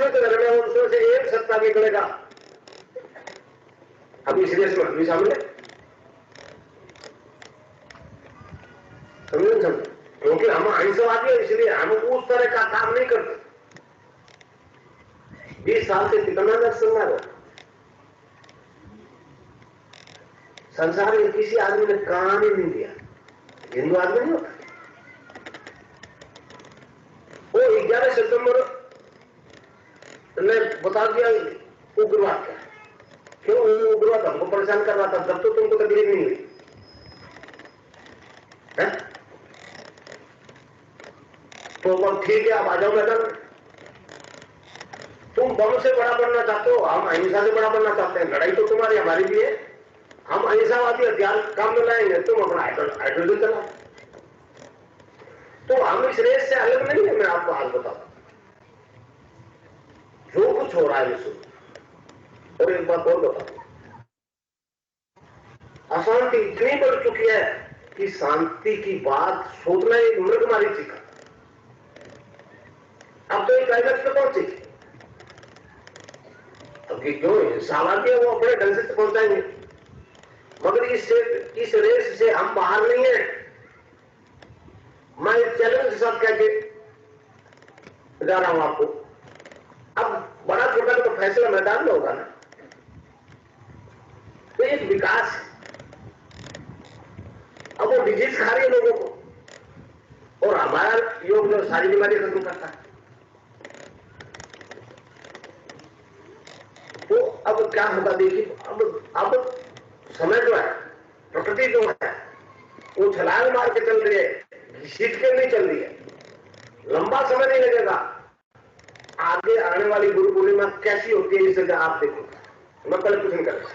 धर्म है उसमें से एक सत्ता निकलेगा। अभी सीरियस में भी शामिल है, समझे समझे, क्योंकि हम अहिंसावादी है इसलिए हम उस तरह का काम नहीं करते। 20 साल से कितना नरसंहार हो, संसार में किसी आदमी ने काम ही नहीं दिया, हिंदू आदमी नहीं होता। वो 11 सितंबर ने बता दिया उग्रवाद क्या। क्यों उग्रवाद हमको परेशान कर रहा था, जब तो तुमको तकलीफ नहीं हुई है? तो अब ठीक है, आप आ जाओ मैदान में। तुम बम से बड़ा बनना चाहते हो, हम अहिंसा से बड़ा बनना चाहते हैं। लड़ाई तो तुम्हारी हमारी भी है, हम अहिंसावादी हथियार काम में लाएंगे, तुम अपना हाइड्रोजन चलाओ। तो हम इस रेस से अलग नहीं है। मैं आपको हाल बताता हूं, जो कुछ हो रहा है विश्व में। और एक बात और बताऊं, अशांति इतनी बढ़ चुकी है कि शांति की बात सोचना एक मृगमारी का। अब तो एक क्लाइमैक्स पे पहुंचे, अब जो हिंसावादी है वो अपने ढंग से पहुंचाएंगे, मगर इस रेस से हम बाहर नहीं है। मैं चैलेंज के साथ कह के जा रहा हूं आपको। अब बड़ा छोटा तो फैसला मैदान में होगा ना, तो एक विकास। अब वो डिजीज खा रही है लोगों को, और हमारा योग जो सारी बीमारी खत्म करता है। तो अब क्या होगा देखिए, अब समय जो है, प्रकृति जो है वो छलांग मार के चल रही है, घसीट के नहीं चल रही है। लंबा समय नहीं लगेगा। आगे आने वाली गुरु पूर्णिमा कैसी होती है इसे आप देखो। मैं पहले कुछ नहीं कर रहा,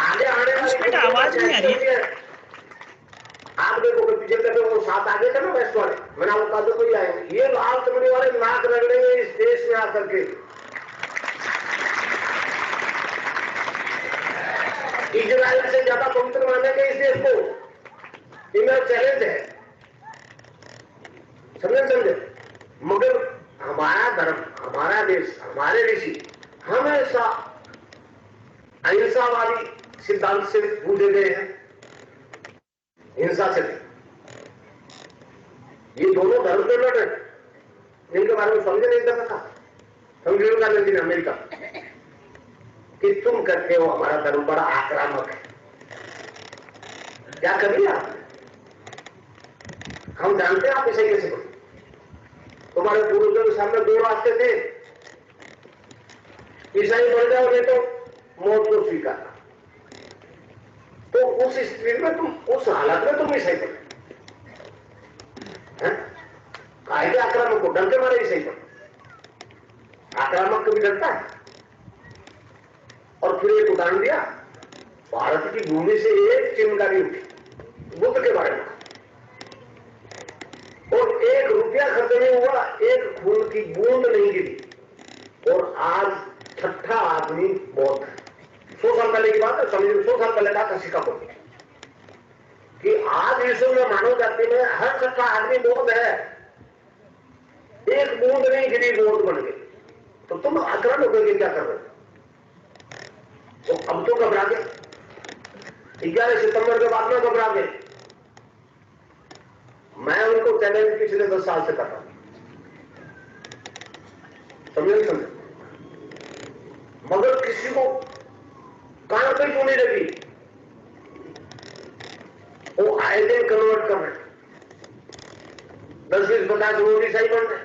आगे आने वाली आवाज नहीं आ रही है। आप देखो कि पिछले दफे वो 7 आगे थे ना वेस्ट वाले, मैंने वो कहा तो कोई आएंगे, ये लाल चमड़ी वाले नाक रगड़ेंगे इस देश में आकर के। इजराइल से ज्यादा पवित्र मानेंगे इस देश को, ये मेरा चैलेंज है। समझे? मगर हमारा धर्म, हमारा देश, हमारे ऋषि हमेशा अहिंसावादी सिद्धांत से पूजे गए हैं, हिंसा से नहीं। ये दोनों धर्म के लड़ रहे, इनके बारे में समझे नहीं कर था संविधान अमेरिका कि तुम करते हो हमारा धर्म बड़ा आक्रामक है। क्या कर लिया आपने? हम जानते हैं आप इसे कैसे करो। तुम्हारे पूर्वजों के सामने 2 रास्ते थे, ईसाई बन जाओ नहीं तो मौत को स्वीकार। तो उस स्थिति में तुम, उस हालत में तुम ईसाई बने, कायदे आक्रामक को डर के मारे ईसाई बने। आक्रामक कभी डरता है? और फिर एक उदाहरण दिया, भारत की भूमि से एक चिंगारी उठी बुद्ध के बारे में, और 1 रुपया खर्च नहीं हुआ, एक खून की बूंद नहीं गिरी, और आज 6ठा आदमी बौद्ध है। 100 साल पहले की बात है, समझिए 100 साल पहले का सिक्का बोल कि आज विश्व में मानव जाति में हर 6ठा आदमी बौद्ध है, एक बूंद नहीं गिरी, बौद्ध बन गए। तो तुम आक्रमण होकर क्या कर रहे हो? तो अब तो घबरा गए, 11 सितंबर के बाद में घबरा गए। मैं उनको चैलेंज पिछले 10 साल से कर रहा हूं, समझे? मगर किसी को कान पे क्यों नहीं लगी? वो आए दिन कन्वर्ट कर रहे, 10-20-50 लोग ईसाई बन रहे।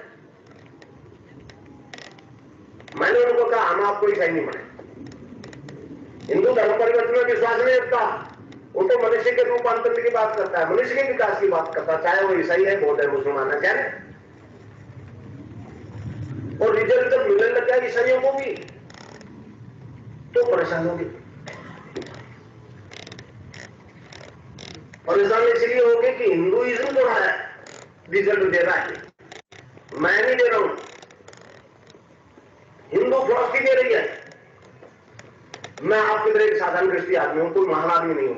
मैंने उनको कहा हम आपको ईसाई नहीं बने। हिंदू धर्म परिवर्तन में विश्वास नहीं रखता, वो तो मनुष्य के रूपांतरण की बात करता है, मनुष्य के विकास की बात करता है, चाहे वो ईसाई है, बौद्ध है, मुसलमान है, क्या है। और रिजल्ट जब मिलने लग जाए ईसाइयों को भी तो परेशान होगी। परेशान इसलिए होगी कि हिंदुइज्म जो है रिजल्ट दे रहा है, मैं नहीं दे रहा हूं, हिंदू फिलॉसफी दे रही है। मैं आपकी तरह एक साधारण दृष्टि आदमी हूं, कोई महान आदमी नहीं हूं।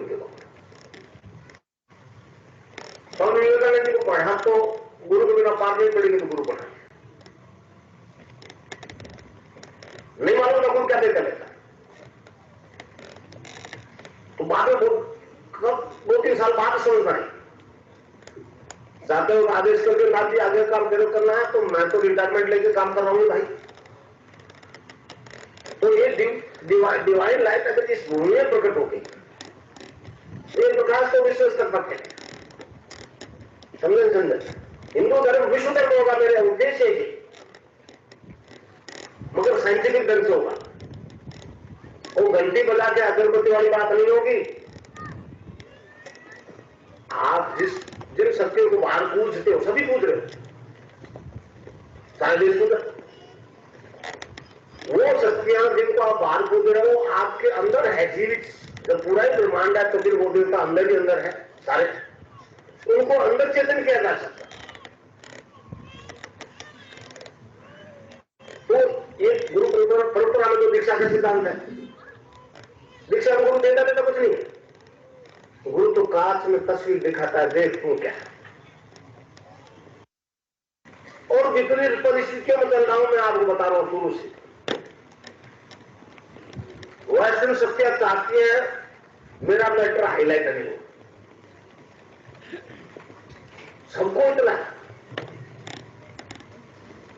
स्वामी विवेकानंद जी को पढ़ा तो गुरु गोविंद मारनी पड़ेगी तो गुरु बना, नहीं मालूम तो गुरु क्या देता लेता। तो बाद में कब 2-3 साल बाद समझ में आई, जाते हो आदेश करके लाभ जी आगे काम तेरे करना है, तो मैं तो रिटायरमेंट लेके काम कर रहा हूँ भाई। तो ये डिवाइन लाइट अगर इस भूमि में प्रकट हो गई, ये प्रकाश तो विश्व स्तर पर है। समझे? हिंदू धर्म विश्व धर्म होगा, मेरे उद्देश्य है मगर साइंटिफिक ढंग से होगा। वो घंटी बजा के अगरबत्ती वाली बात नहीं होगी। आप जिन सत्यों को बाहर पूजते हो, सभी पूज रहे हो, सारे देश पूज रहे, वो सत्यां जिनको आप बाहर पूज रहे हो आपके अंदर है जीवित। जब पूरा ही ब्रह्मांड है तो फिर वो देवता अंदर ही अंदर है सारे, उनको अंदर चेतन किया जा सकता। तो ये गुरु परंपरा में जो दीक्षा का सिद्धांत है, दीक्षा में गुरु देता देता कुछ नहीं, गुरु तो कांच में तस्वीर दिखाता है, देख तू क्या। और विपरीत परिस्थितियों में चल रहा हूं मैं, आपको बता रहा हूं शुरू से। वैष्णव सत्या चाहती है मेरा मैटर हाईलाइट नहीं हो, सबको इतना।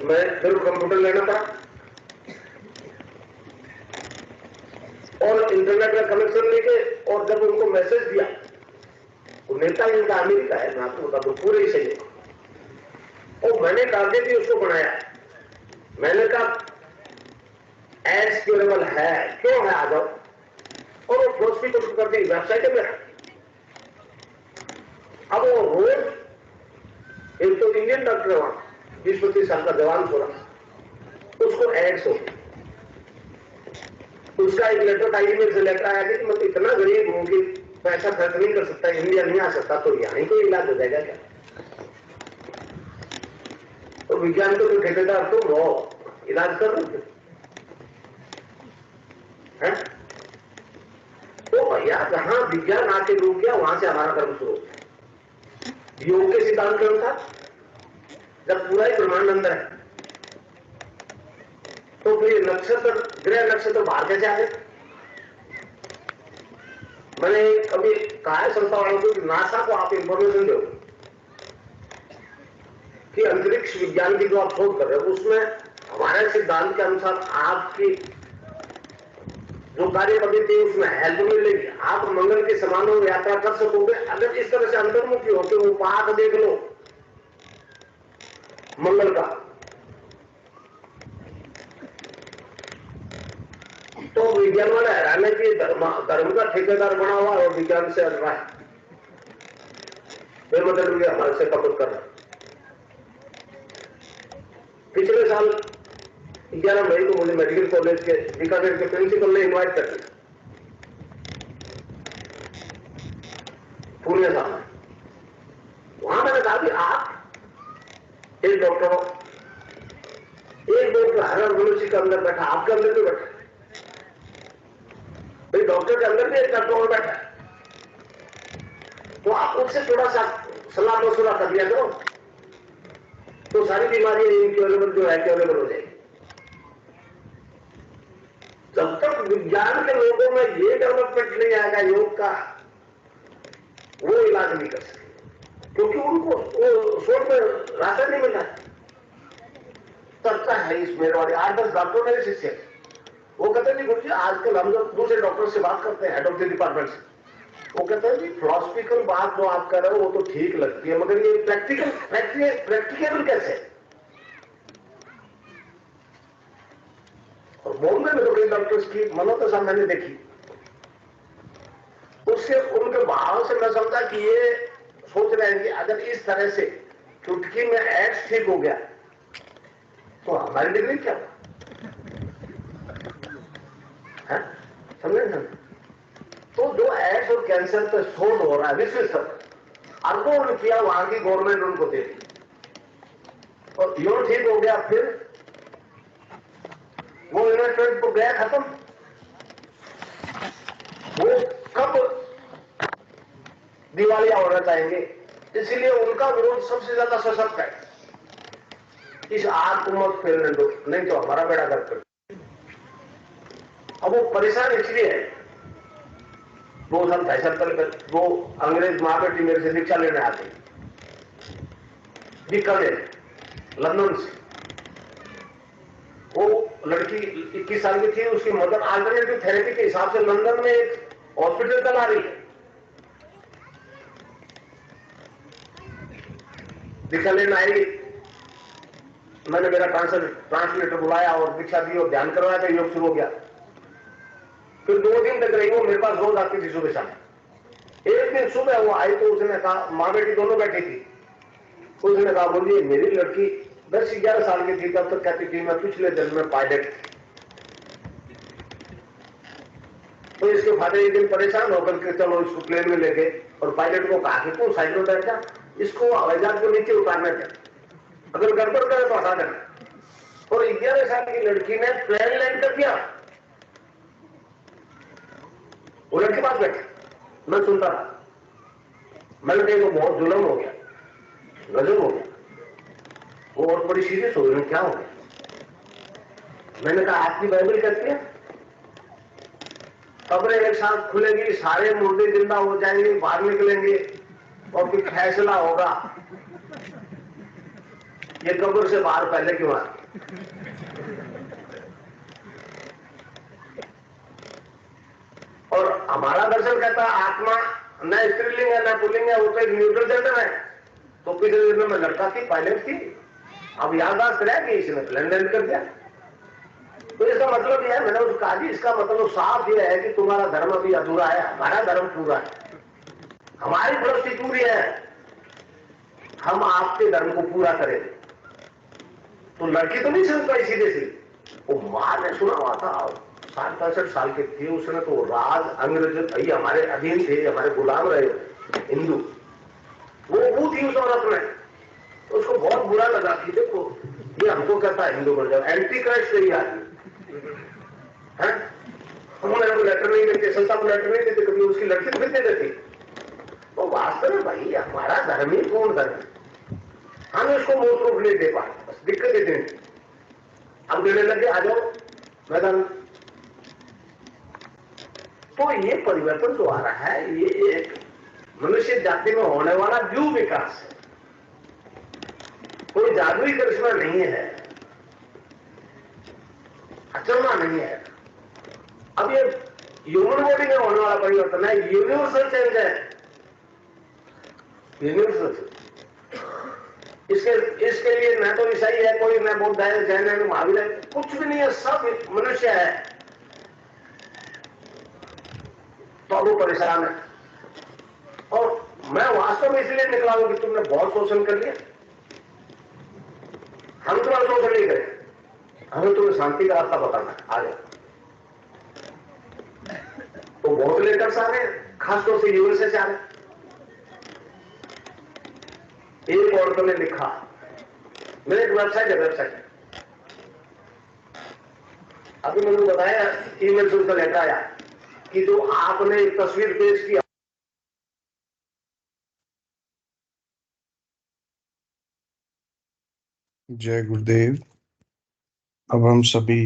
मैं फिर कंप्यूटर लेना पड़ा और इंटरनेट का कनेक्शन लेके, और जब उनको मैसेज दिया, वो नेता इनका अमेरिका है, मैं आपको बता दूं पूरे ही सही। और मैंने टारगेट भी उसको बनाया, मैंने कहा एड्स क्योरेबल है, क्यों है, आ जाओ। और वो फिलोसफी को कर दी, वेबसाइट है मेरा। अब वो रोज एक तो इंडियन डॉक्टर है वहां, 20-25 साल का जवान छोरा, उसको एड्स हो, उसका एक लेटर आई मेरे से लेटर आया कि मैं इतना गरीब हूं कि पैसा खर्च नहीं कर सकता, इंडिया नहीं आ सकता, तो यहां कोई इलाज हो जाएगा क्या। तो विज्ञान को तो ठेकेदार तुम हो, इलाज कर रहे हैं। तो भैया जहां विज्ञान आके रुक गया वहां से हमारा धर्म शुरू होता। योग के सिद्धांत के अनुसार जब पूरा ही ब्रह्मांड अंदर है, तो फिर नक्षत्र, ग्रह नक्षत्र बाहर कैसे आ गए। मैंने कभी कहा है संस्था वालों को कि नासा को आप इंफॉर्मेशन दो कि अंतरिक्ष विज्ञान की जो आप शोध कर रहे हो उसमें हमारे सिद्धांत के अनुसार आपकी जो कार्य पद्धति है उसमें हेल्प मिलेगी, आप मंगल के समानों में यात्रा कर सकोगे। अगर इस तरह से अंतर्मुखी होते वो पाठ देख लो मंगल का, तो विज्ञान वाला हैरान है कि धर्म का ठेकेदार बना हुआ और विज्ञान से अल्लाह है, मतलब हमारे से कपट कर रहा। पिछले साल 11 मई को मुझे मेडिकल कॉलेज के बीकानेर के प्रिंसिपल ने इनवाइट कर दिया पुणे साहब। वहां मैंने कहा कि आप एक डॉक्टर हो, एक डॉक्टर हर मनुष्य के अंदर बैठा, आपके अंदर भी बैठा, भाई डॉक्टर के अंदर भी एक डॉक्टर बैठा है, तो आप उससे थोड़ा सा सलाह मशुरा कर लिया करो, तो सारी बीमारियां इनक्योरेबल जो है क्योरेबल हो जाएगी। जब तक विज्ञान के लोगों में ये डेवलपमेंट नहीं आएगा योग का, वो इलाज नहीं कर सकते, क्योंकि उनको वो सोच में रास्ता नहीं मिलता। चर्चा है इस मेरे वाले 8-10 डॉक्टर मेरे शिष्य, वो कहते नहीं गुरु जी आजकल हम जब दूसरे डॉक्टर से बात करते हैं हेड ऑफ द डिपार्टमेंट से, वो कहते हैं जी फिलोसफिकल बात जो आप कर रहे हो वो तो ठीक लगती है, मगर ये प्रैक्टिकल कैसे। और बॉम्बे में तो कई डॉक्टर्स की मनोदशा मैंने देखी, उससे उनके भाव से मैं समझा कि ये सोच रहे हैं कि अगर इस तरह से चुटकी में एड्स ठीक हो गया तो हमारी डिग्री क्या है, समझे ना। तो जो एड्स और कैंसर पे शोध हो रहा है विश्व स्तर पर, अरबों ने किया, वहां की गवर्नमेंट उनको दे दी, और यो ठीक हो गया, फिर वो इन्वेस्टमेंट तो गया खत्म। वो कब दिवालिया होना चाहेंगे, इसलिए उनका विरोध सबसे ज्यादा सशक्त है। इस आग को मत फैलने दो, नहीं तो हमारा बेड़ा गर्क कर। अब वो परेशान इसलिए है, 2 साल 2.5 साल पहले वो अंग्रेज माँ बेटी मेरे से दीक्षा लेने आते, बीकानेर लंदन से। वो लड़की 21 साल की थी, उसकी मदर अल्टरनेटिव थेरेपी के हिसाब से लंदन में एक हॉस्पिटल चला रही है। दीक्षा लेने आएगी, मैंने मेरा ट्रांसलेटर बुलाया और दीक्षा दी और ध्यान करवाया, तो योग शुरू हो गया। फिर 2 दिन तक रही, वो मेरे पास रोज आती थी सुबह शाम। एक दिन सुबह वो आई तो उसने कहा, माँ बेटी दोनों बैठी थी, उसने कहा बोलिए मेरी लड़की 10-11 साल की थी तब तक कहती थी मैं पिछले जन्म में पायलट थी। तो इसके फादर एक दिन परेशान होकर के चलो इसको प्लेन में ले गए और पायलट को कहा कि तू साइड में बैठ जा, इसको हवाई जहाज को नीचे उतारना था, अगर गड़बड़ करे तो हटा देना। और 11 साल की लड़की ने प्लेन लैंड कर दिया। वो लड़के पास बैठे, मैं सुनता रहा। मैंने कहा तो बहुत जुल्म हो गया, गजब हो गया। वो और बड़ी सीरियस हो गई, क्या हो गया? मैंने कहा आपकी बाइबल कहती है कब्रें एक साथ खुलेगी, सारे मुर्दे जिंदा हो जाएंगे, बाहर निकलेंगे और फिर फैसला होगा ये कब्र से बाहर पहले क्यों आ। और हमारा दर्शन कहता है आत्मा न स्त्रीलिंग है न पुल्लिंग है, वो तो एक न्यूट्रल जेंडर है। तो पिछले जन्म में लड़का थी, पायलट थी, अब याददाश्त रह गई, इसने प्लेन लैंड कर दिया। तो इसका मतलब यह है, मैंने उसको कहा इसका मतलब साफ यह है कि तुम्हारा धर्म अभी अधूरा है, हमारा धर्म पूरा है, हमारी प्रवृत्ति पूरी है, हम आपके धर्म को पूरा करें। तो लड़की तो नहीं समझ पाई सीधे सीधे। वो मां ने सुना हुआ था, 60-65 साल के थे, उसने तो राज अंग्रेज भाई हमारे अधीन थे, हमारे गुलाम रहे हिंदू, वो थी उस औरत में। तो उसको बहुत बुरा लगा कि देखो ये हमको कहता है हिंदू बन जाओ, एंटी क्राइस्ट यही आदमी है। हम मेरे को लेटर नहीं देते, संस्था को लेटर नहीं देते, कभी उसकी लड़की तो दे देती। तो वास्तव में भाई हमारा धर्म ही पूर्ण धर्म है, हम इसको मूल रूप नहीं दे पाए, बस दिक्कत ही दिन अब देने लगे, आ जाओ मैदान। तो ये परिवर्तन जो आ रहा है, ये एक मनुष्य जाति में होने वाला व्यू विकास है, कोई जादुई करिश्मा नहीं है, अचरना नहीं है। अब ये ह्यूमन बॉडी में होने वाला परिवर्तन है, यूनिवर्सल चेंज है, यूनिवर्सल। इसके लिए न तो ईसाई है कोई, न बौद्ध है, जैन है, महावीर है, कुछ भी नहीं है, सब मनुष्य है। तो वो परेशान है। और मैं वास्तव में इसलिए निकला हूं कि तुमने बहुत शोषण कर लिया, हम तुम्हारा शोषण नहीं करें, हमें तुम्हें शांति का रास्ता बताना है, आ जाओ। तो बहुत लेटर्स आ रहे हैं, खासतौर से यूएसए से आ रहे। एक औरत ने लिखा, मेरे एक वेबसाइट है, वेबसाइट अभी मैंने बताया, ईमेल से उसका लेटर आया कि जो आपने एक तस्वीर पेश किया, जय गुरुदेव। अब हम सभी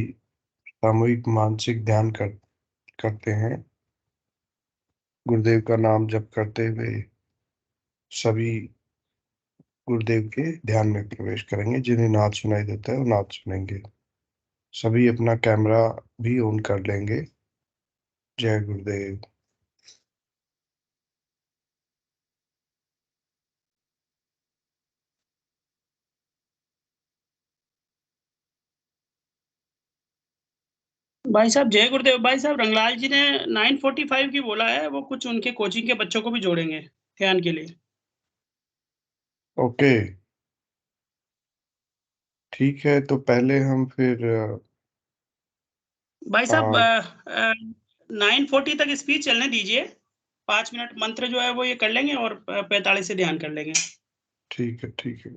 सामूहिक मानसिक ध्यान करते हैं। गुरुदेव का नाम जप करते हुए सभी गुरुदेव के ध्यान में प्रवेश करेंगे। जिन्हें नाद सुनाई देता है वो नाद सुनेंगे। सभी अपना कैमरा भी ऑन कर लेंगे। जय गुरुदेव। भाई साहब जय गुरुदेव। भाई साहब रंगलाल जी ने 9:45 की बोला है, वो कुछ उनके कोचिंग के बच्चों को भी जोड़ेंगे ध्यान के लिए। ओके, ठीक है। तो पहले हम फिर भाई साहब 9:40 तक स्पीच चलने दीजिए, 5 मिनट मंत्र जो है वो ये कर लेंगे और 45 से ध्यान कर लेंगे। ठीक है, ठीक है।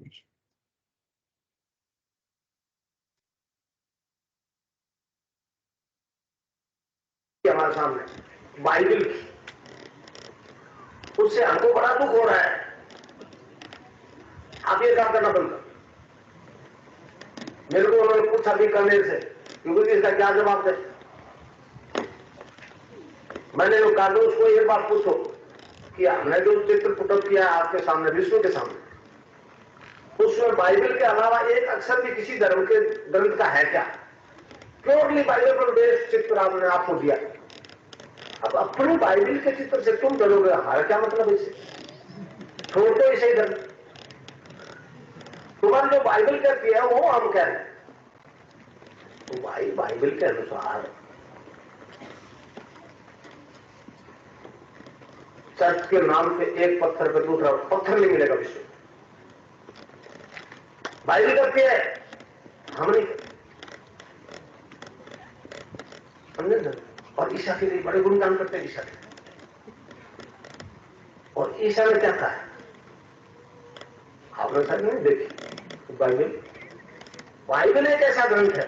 हमारे सामने बाइबल की, उससे हमको बड़ा दुख हो रहा है। आप ये काम करना बंद करो। मेरे को उन्होंने पूछा भी कर्नेल से क्योंकि इसका क्या जवाब दे। मैंने जो कहा उसको एक बात पूछो कि हमने जो चित्र पुटअप किया आपके सामने, विश्व के सामने, उसमें बाइबल के अलावा एक अक्षर भी किसी धर्म के ग्रंथ का है क्या? प्योरली बाइबल पर बेस्ड चित्र आपने आपको दिया। अब अपनी बाइबल के चित्र से तुम डरोगे, हमारा क्या मतलब इसे? छोड़ दो इसे इधर। तुम्हारी जो बाइबल कहती है वो हम कह रहे हैं। तो भाई बाइबल के अनुसार चर्च के नाम पे एक पत्थर पे दूसरा पत्थर नहीं मिलेगा विश्व। बाइबल करती है, हम नहीं। समझे ना? और ईसा के लिए बड़े गुणगान करते हैं ईसा के। और ईसा ने क्या कहा है आपने शायद नहीं देखी बाइबल। बाइबल एक ऐसा ग्रंथ है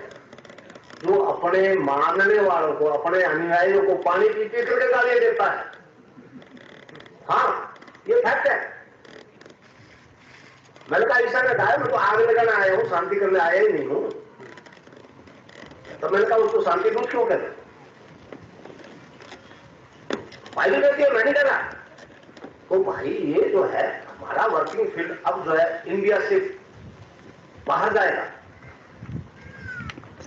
जो अपने मानने वालों को, अपने अनुयायियों को पानी पी पी करके गालियां देता है। हाँ, ये फैक्ट है। मैंने कहा ईसा ने कहा मैं तो आग लगाने आया हूं, शांति करने आया ही नहीं हूं। तो मैंने कहा उसको शांति दूत क्यों कहते? बाइबल कहती है मैं नहीं करा। तो भाई ये जो है हमारा वर्किंग फील्ड अब जो है इंडिया से बाहर जाएगा,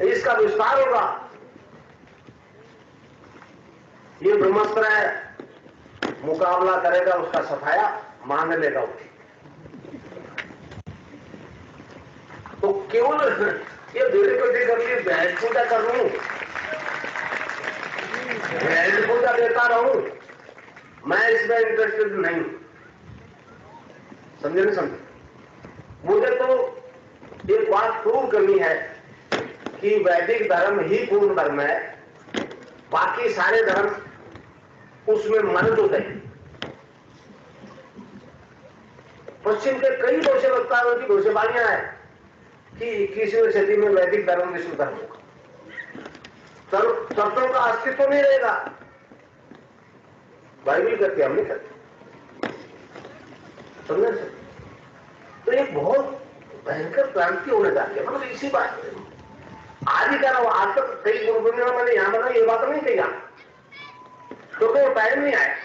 इसका विस्तार होगा। ये ब्रह्मास्त्र है, मुकाबला करेगा, उसका सफाया मान लेगा उसकी। तो केवल ये बेटे बेटे कर लिए बहन पूजा कर लूं, बहन पूजा देता रहूं, मैं इसमें इंटरेस्टेड नहीं। समझे नहीं समझे? मुझे तो एक बात प्रूव करनी है कि वैदिक धर्म ही पूर्ण धर्म है, बाकी सारे धर्म उसमें मर्द होते हैं। पश्चिम के कई भविष्यवक्ताओं की भविष्यवाणियां हैं कि 21वीं सदी में वैदिक धर्म विश्व धर्म होगा, चर्चों का अस्तित्व नहीं रहेगा। बाइबल करते हम नहीं करते। समझे? तो एक बहुत भयंकर क्रांति होने जा रही है। मतलब इसी बात आज ही कह रहा हूं, आज तक कई गुरुकुलों में मैंने यहां बना ये बात नहीं कही क्योंकि वो टाइम नहीं आया।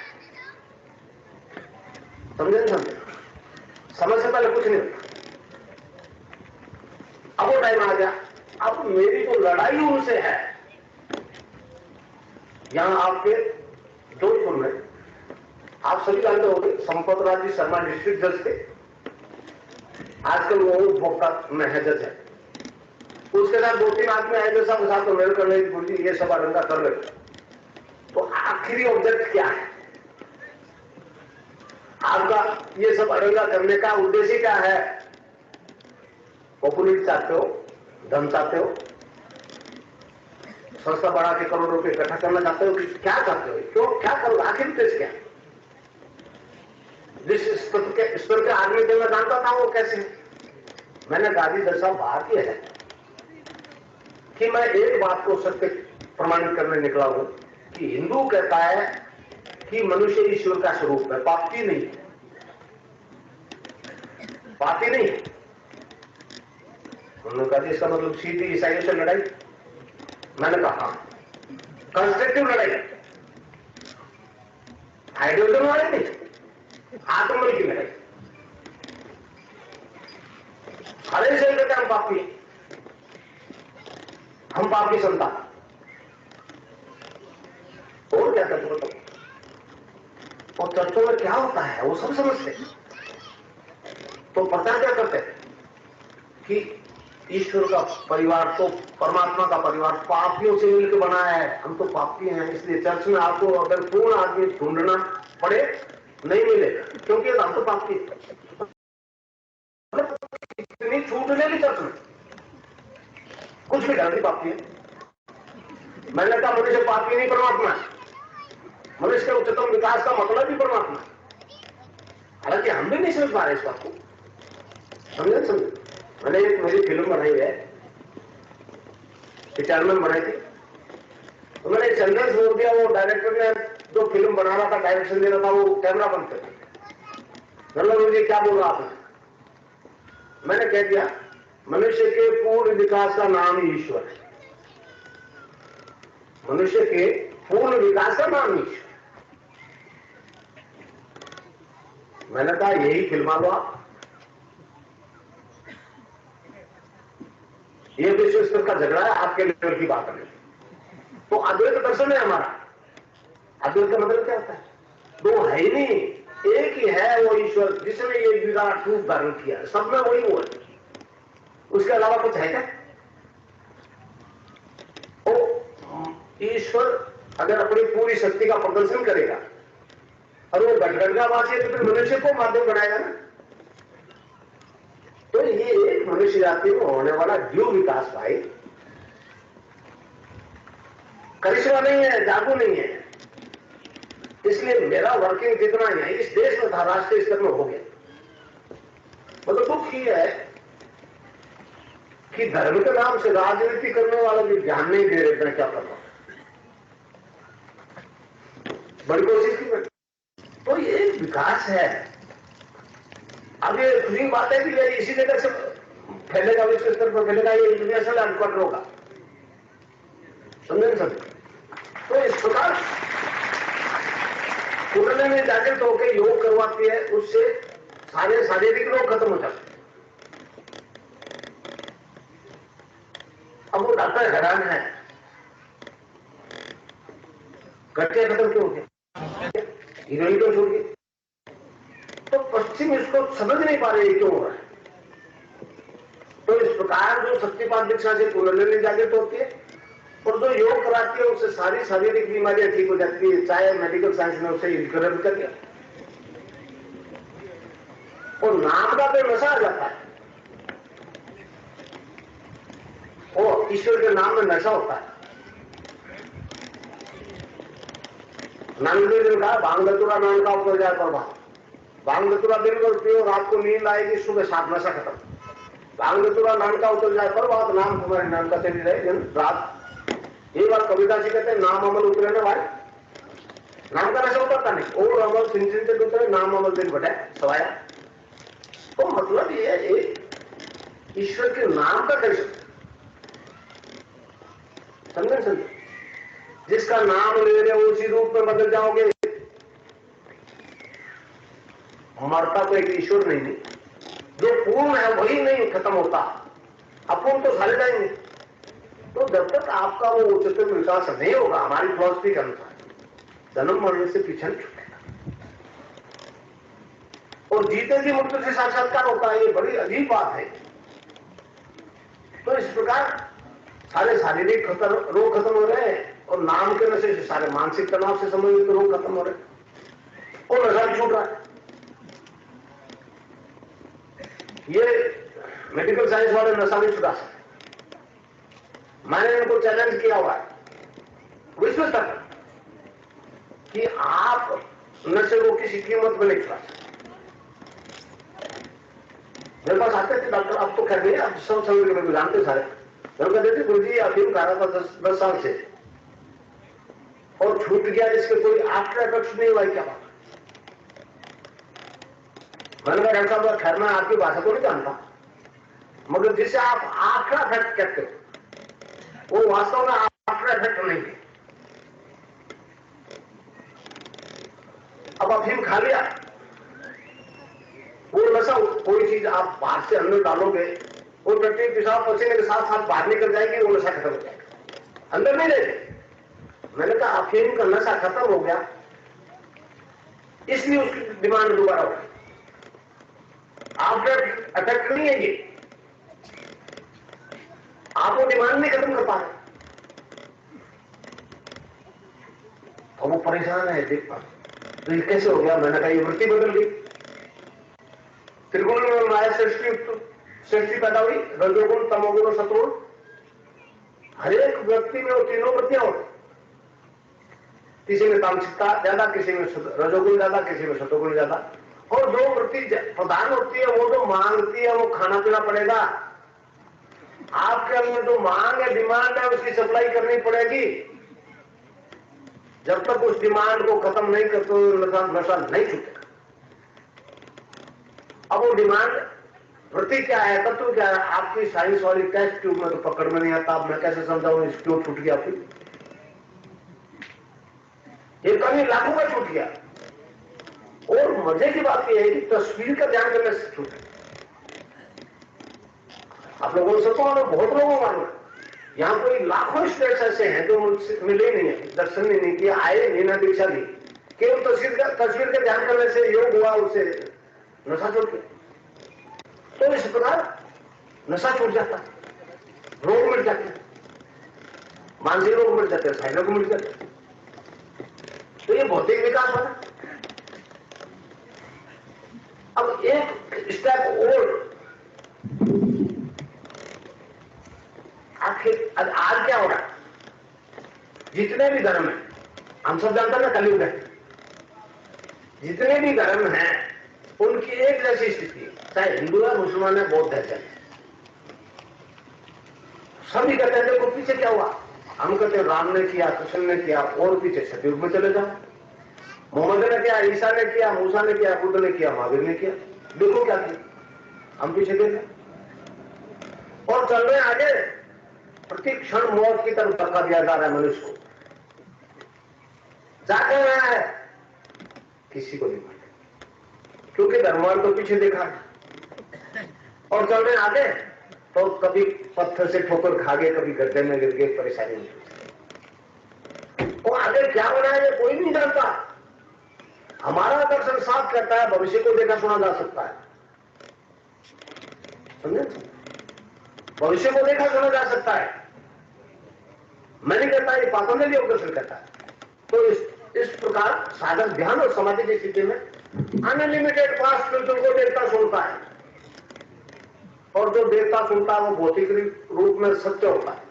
समझे नहीं समझे? समय से पहले कुछ नहीं होता। अब वो टाइम आ गया। अब मेरी जो लड़ाई उनसे है, यहां आपके जोधपुर में आप सभी जानते होंगे संपत राज जी शर्मा डिस्ट्रिक्ट जज थे, आजकल वो उपभोक्ता में है जज है। उसके साथ 2-3 आदमी आए जो सब साथ मेल करने की बोली ये सब अरंगा कर रहे। तो आखिरी ऑब्जेक्ट क्या है आपका? ये सब अरंगा करने का उद्देश्य क्या है? पॉपुलरिटी चाहते हो, धन चाहते हो, संस्था बढ़ा के करोड़ रुपए इकट्ठा करना चाहते हो कि क्या चाहते हो? क्यों क्या करो? आखिर उद्देश्य क्या? जिस स्तर के आदमी को मैं जानता था वो कैसे, मैंने गादी दर्शा बाहर की है कि मैं एक बात को सत्य प्रमाणित करने निकला हूं कि हिंदू कहता है कि मनुष्य ईश्वर का स्वरूप है, पापी नहीं, पापी नहीं। उन्होंने कहा इसका मतलब सीधी ईसाइयों से लड़ाई। मैंने कहा कंस्ट्रक्टिव लड़ाई, आइडियोलॉजी वाली नहीं, आत्मबल की लड़ाई। हरे से कहते हम पापी, हम पापी संतान। और क्या करते हो? और चर्चों में क्या होता है वो सब समझते। तो प्रचार क्या करते हैं कि ईश्वर का परिवार तो परमात्मा का परिवार पापियों से मिलकर बना है, हम तो पापी हैं, इसलिए चर्च में आपको अगर पूर्ण आदमी ढूंढना पड़े नहीं मिलेगा क्योंकि हम तो पापी हैं। इतनी छूट मिलेगी चर्च में, कुछ भी गलती पापी है। मैंने कहा मनुष्य पापी नहीं परमात्मा है, मनुष्य के उच्चतम विकास का मतलब ही परमात्मा है। हालांकि हम भी नहीं समझ पा रहे इस बात को। समझे? मैंने एक मेरी फिल्म बनाई है, चैनल बनाई थी, तो मैंने एक सेंटेंस बोल दिया। वो डायरेक्टर ने जो फिल्म बना रहा था, डायरेक्शन दे रहा था, वो कैमरा बंद कर दिया। मुझे क्या बोल रहा आपने? मैंने कह दिया मनुष्य के पूर्ण विकास का नाम ही ईश्वर है। मनुष्य के पूर्ण विकास का नाम ईश्वर। मैंने कहा यही फिल्मा लो आप। ये विश्व स्तर का झगड़ा है, आपके लेवल की बात नहीं। तो अद्वैत दर्शन है हमारा। अद्वैत का मतलब क्या होता है? दो है ही नहीं, एक ही है वो ईश्वर जिसने ये विराट रूप धारण किया। सब में वही वो है, उसके अलावा कुछ है क्या? तो ईश्वर अगर अपनी पूरी शक्ति का प्रदर्शन करेगा और वो घटघटगावासी है तो फिर मनुष्य को माध्यम बनाएगा ना। तो ये एक मनुष्य जाति में होने वाला जीव विकास भाई करिश्मा नहीं है, जादू नहीं है। इसलिए मेरा वर्किंग जितना ही है इस देश में था, राष्ट्रीय स्तर में हो गया। मतलब दुख ही है कि धर्म के नाम से राजनीति करने वाले भी ध्यान नहीं दे रहे थे क्या करना। बड़ी कोशिश की मैंने। तो ये विकास है। अब ये दूसरी बात है कि ये इसी जगह से फैलेगा, विश्व स्तर पर फैलेगा, ये इंटरनेशनल हेडक्वार्टर होगा। समझे सब? तो इस प्रकार कुंडली में जागृत होकर योग करवाती है, उससे सारे शारीरिक रोग खत्म हो जाते। अब वो डॉक्टर हैरान है, गठिया खत्म क्यों हो गया, हीरोइन क्यों छोड़ गई? तो पश्चिम इसको समझ नहीं पा रहे क्यों हो रहा है। तो इस प्रकार जो शक्तिपात दीक्षा से कुंडली जागृत होती है और जो योग कराती है उससे सारी शारीरिक बीमारियां ठीक हो जाती है, चाहे मेडिकल साइंस ने उसे इनकरेज कर दिया। और नाम का तो नशा आ जाता है, वो ईश्वर के नाम में नशा होता है। नानदेव ने कहा भांग धतूरा नाम का ऊपर जाए प्रभाव। भांग धतूरा दिन भर पियो, रात को नींद आएगी, सुबह सात नशा खत्म। भांग धतूरा नाम का उतर जाए प्रभाव, नाम तुम्हारे नाम का चली रहे दिन रात। ये बात कविता जी कहते हैं, नाम अमल उतरे ना भाई, नाम का नशा उतरता नहीं। और अमल सिंह सिंह उतरे, नाम अमल दिन बटे सवाया। तो मतलब ये एक ईश्वर के नाम का कर सकते, समझे? जिसका नाम ले रहे उसी रूप में बदल जाओगे। मरता तो एक ईश्वर नहीं, जो पूर्ण है वही नहीं खत्म होता, अपूर्ण तो सारे जाएंगे। तो जब तक आपका वो उच्चतम विकास नहीं होगा, हमारी फिलॉसफी के अनुसार जन्म मरने से पीछे नहीं छूटेगा। और जीते जी मृत्यु से साक्षात्कार होता है, ये बड़ी अजीब बात है। तो इस प्रकार सारे शारीरिक रोग खत्म हो रहे हैं और नाम के नशे से सारे मानसिक तनाव से संबंधित रोग खत्म हो रहे हैं और नशा छूट रहा है। ये मेडिकल साइंस वाले नशा नहीं छुटा सकते। मैंने इनको चैलेंज किया हुआ है विश्व स्तर पर कि आप नशे को किसी कीमत में नहीं छुड़ा सकते। मेरे पास आते थे डॉक्टर, अब तो कह गए, अब सब समझ में जानते सारे। मैं कहते थे गुरु जी अफीम खा रहा था 10 साल से और छूट गया, इसके कोई आफ्टर इफेक्ट्स नहीं हुआ, क्या बात? मैंने कहा डॉक्टर साहब खैर मैं आपकी भाषा को नहीं जानता, मगर जिसे आप आफ्टर इफेक्ट कहते हो वो वास्तव में आफ्टर इफेक्ट नहीं है। अब अफीम खा लिया, वो नशा, कोई चीज आप बाहर से अंदर डालोगे वो टट्टी पेशाब पसीने के साथ साथ बाहर निकल जाएगी, वो नशा खत्म हो जाएगा, अंदर नहीं लेते। मैंने कहा अफीम का नशा खत्म हो गया इसलिए उसकी डिमांड दोबारा हो गई। आफ्टर इफेक्ट नहीं है ये, आप वो डिमांड नहीं खत्म कर पा रहे और वो परेशान है। देख पा तो ये कैसे हो गया? मैंने कहा ये वृत्ति बदल गई। त्रिगुण में माया सृष्टि पैदा हुई, रजोगुण तमोगुण और सतोगुण। हर एक व्यक्ति में वो तीनों वृत्तियां होती, किसी में तामसिकता ज्यादा, किसी में रजोगुण ज्यादा, किसी में सतोगुण ज्यादा। और जो वृत्ति प्रधान होती है वो जो मांगती है वो खाना पीना पड़ेगा। आपके अंदर जो मांग है, डिमांड है, उसकी सप्लाई करनी पड़ेगी। जब तक उस डिमांड को खत्म नहीं करते नशा नहीं छूटेगा। अब वो डिमांड प्रतीक क्या है, तत्व क्या है? आपकी साइंस वाली टेस्ट ट्यूब में तो पकड़ में नहीं आता। अब मैं कैसे समझाऊं इस क्यों छूट गया? आपकी ये कभी लाखों का छूट गया। और मजे की बात यह है कि तस्वीर का ध्यान करने से छूट। आप लोगों को सबको मालूम, बहुत लोगों को मालूम, यहाँ कोई लाखों स्टेट्स ऐसे हैं जो मुझसे मिले नहीं है, दर्शन नहीं किया, आए नहीं, ना दीक्षा दी, केवल तस्वीर का ध्यान करने से योग हुआ, उससे नशा छूट गया। तो इस प्रकार नशा छूट जाता है, रोग मिट जाते हैं, मानसिक रोग मिट जाते हैं, शारीरिक रोग मिट जाते हैं। तो ये भौतिक विकास होना। अब एक स्टेप और, आखिर आज क्या हो रहा है? जितने भी धर्म है, हम सब जानते हैं ना, कलयुग है, जितने भी धर्म हैं उनकी एक जैसी स्थिति है, चाहे हिंदू है, मुसलमान है, बौद्ध है, चाहे सभी कहते हैं देखो पीछे क्या हुआ। हम कहते हैं राम ने किया, कृष्ण ने किया, और पीछे सतयुग में चले जाओ, मोहम्मद ने किया, ईसा ने किया, मूसा ने किया, बुद्ध ने किया, महावीर ने किया, देखो क्या किया। हम पीछे देखें और चल रहे आगे, प्रति क्षण मौत की तरफ धक्का दिया जा रहा है मनुष्य को। जाके रहा है, किसी को नहीं मालूम, क्योंकि धर्मार्थ तो पीछे देखा है। और चल रहे आगे तो कभी पत्थर से ठोकर खा गए, कभी गड्ढे में गिर गए, परेशानी नहीं हुई। और आगे क्या होना है ये कोई नहीं जानता। हमारा दर्शन साफ करता है, भविष्य को देखा सुना जा सकता है, समझे? भविष्य को देखा सुना जा सकता है। मैं नहीं कहता, ये पापों में भी अवदर्शन करता है। तो इस प्रकार साधक ध्यान और समाधि की स्थिति में अनलिमिटेड पास्ट फ्यूचर को देखता सुनता है, और जो देखता सुनता है वो भौतिक रूप में सत्य होता है।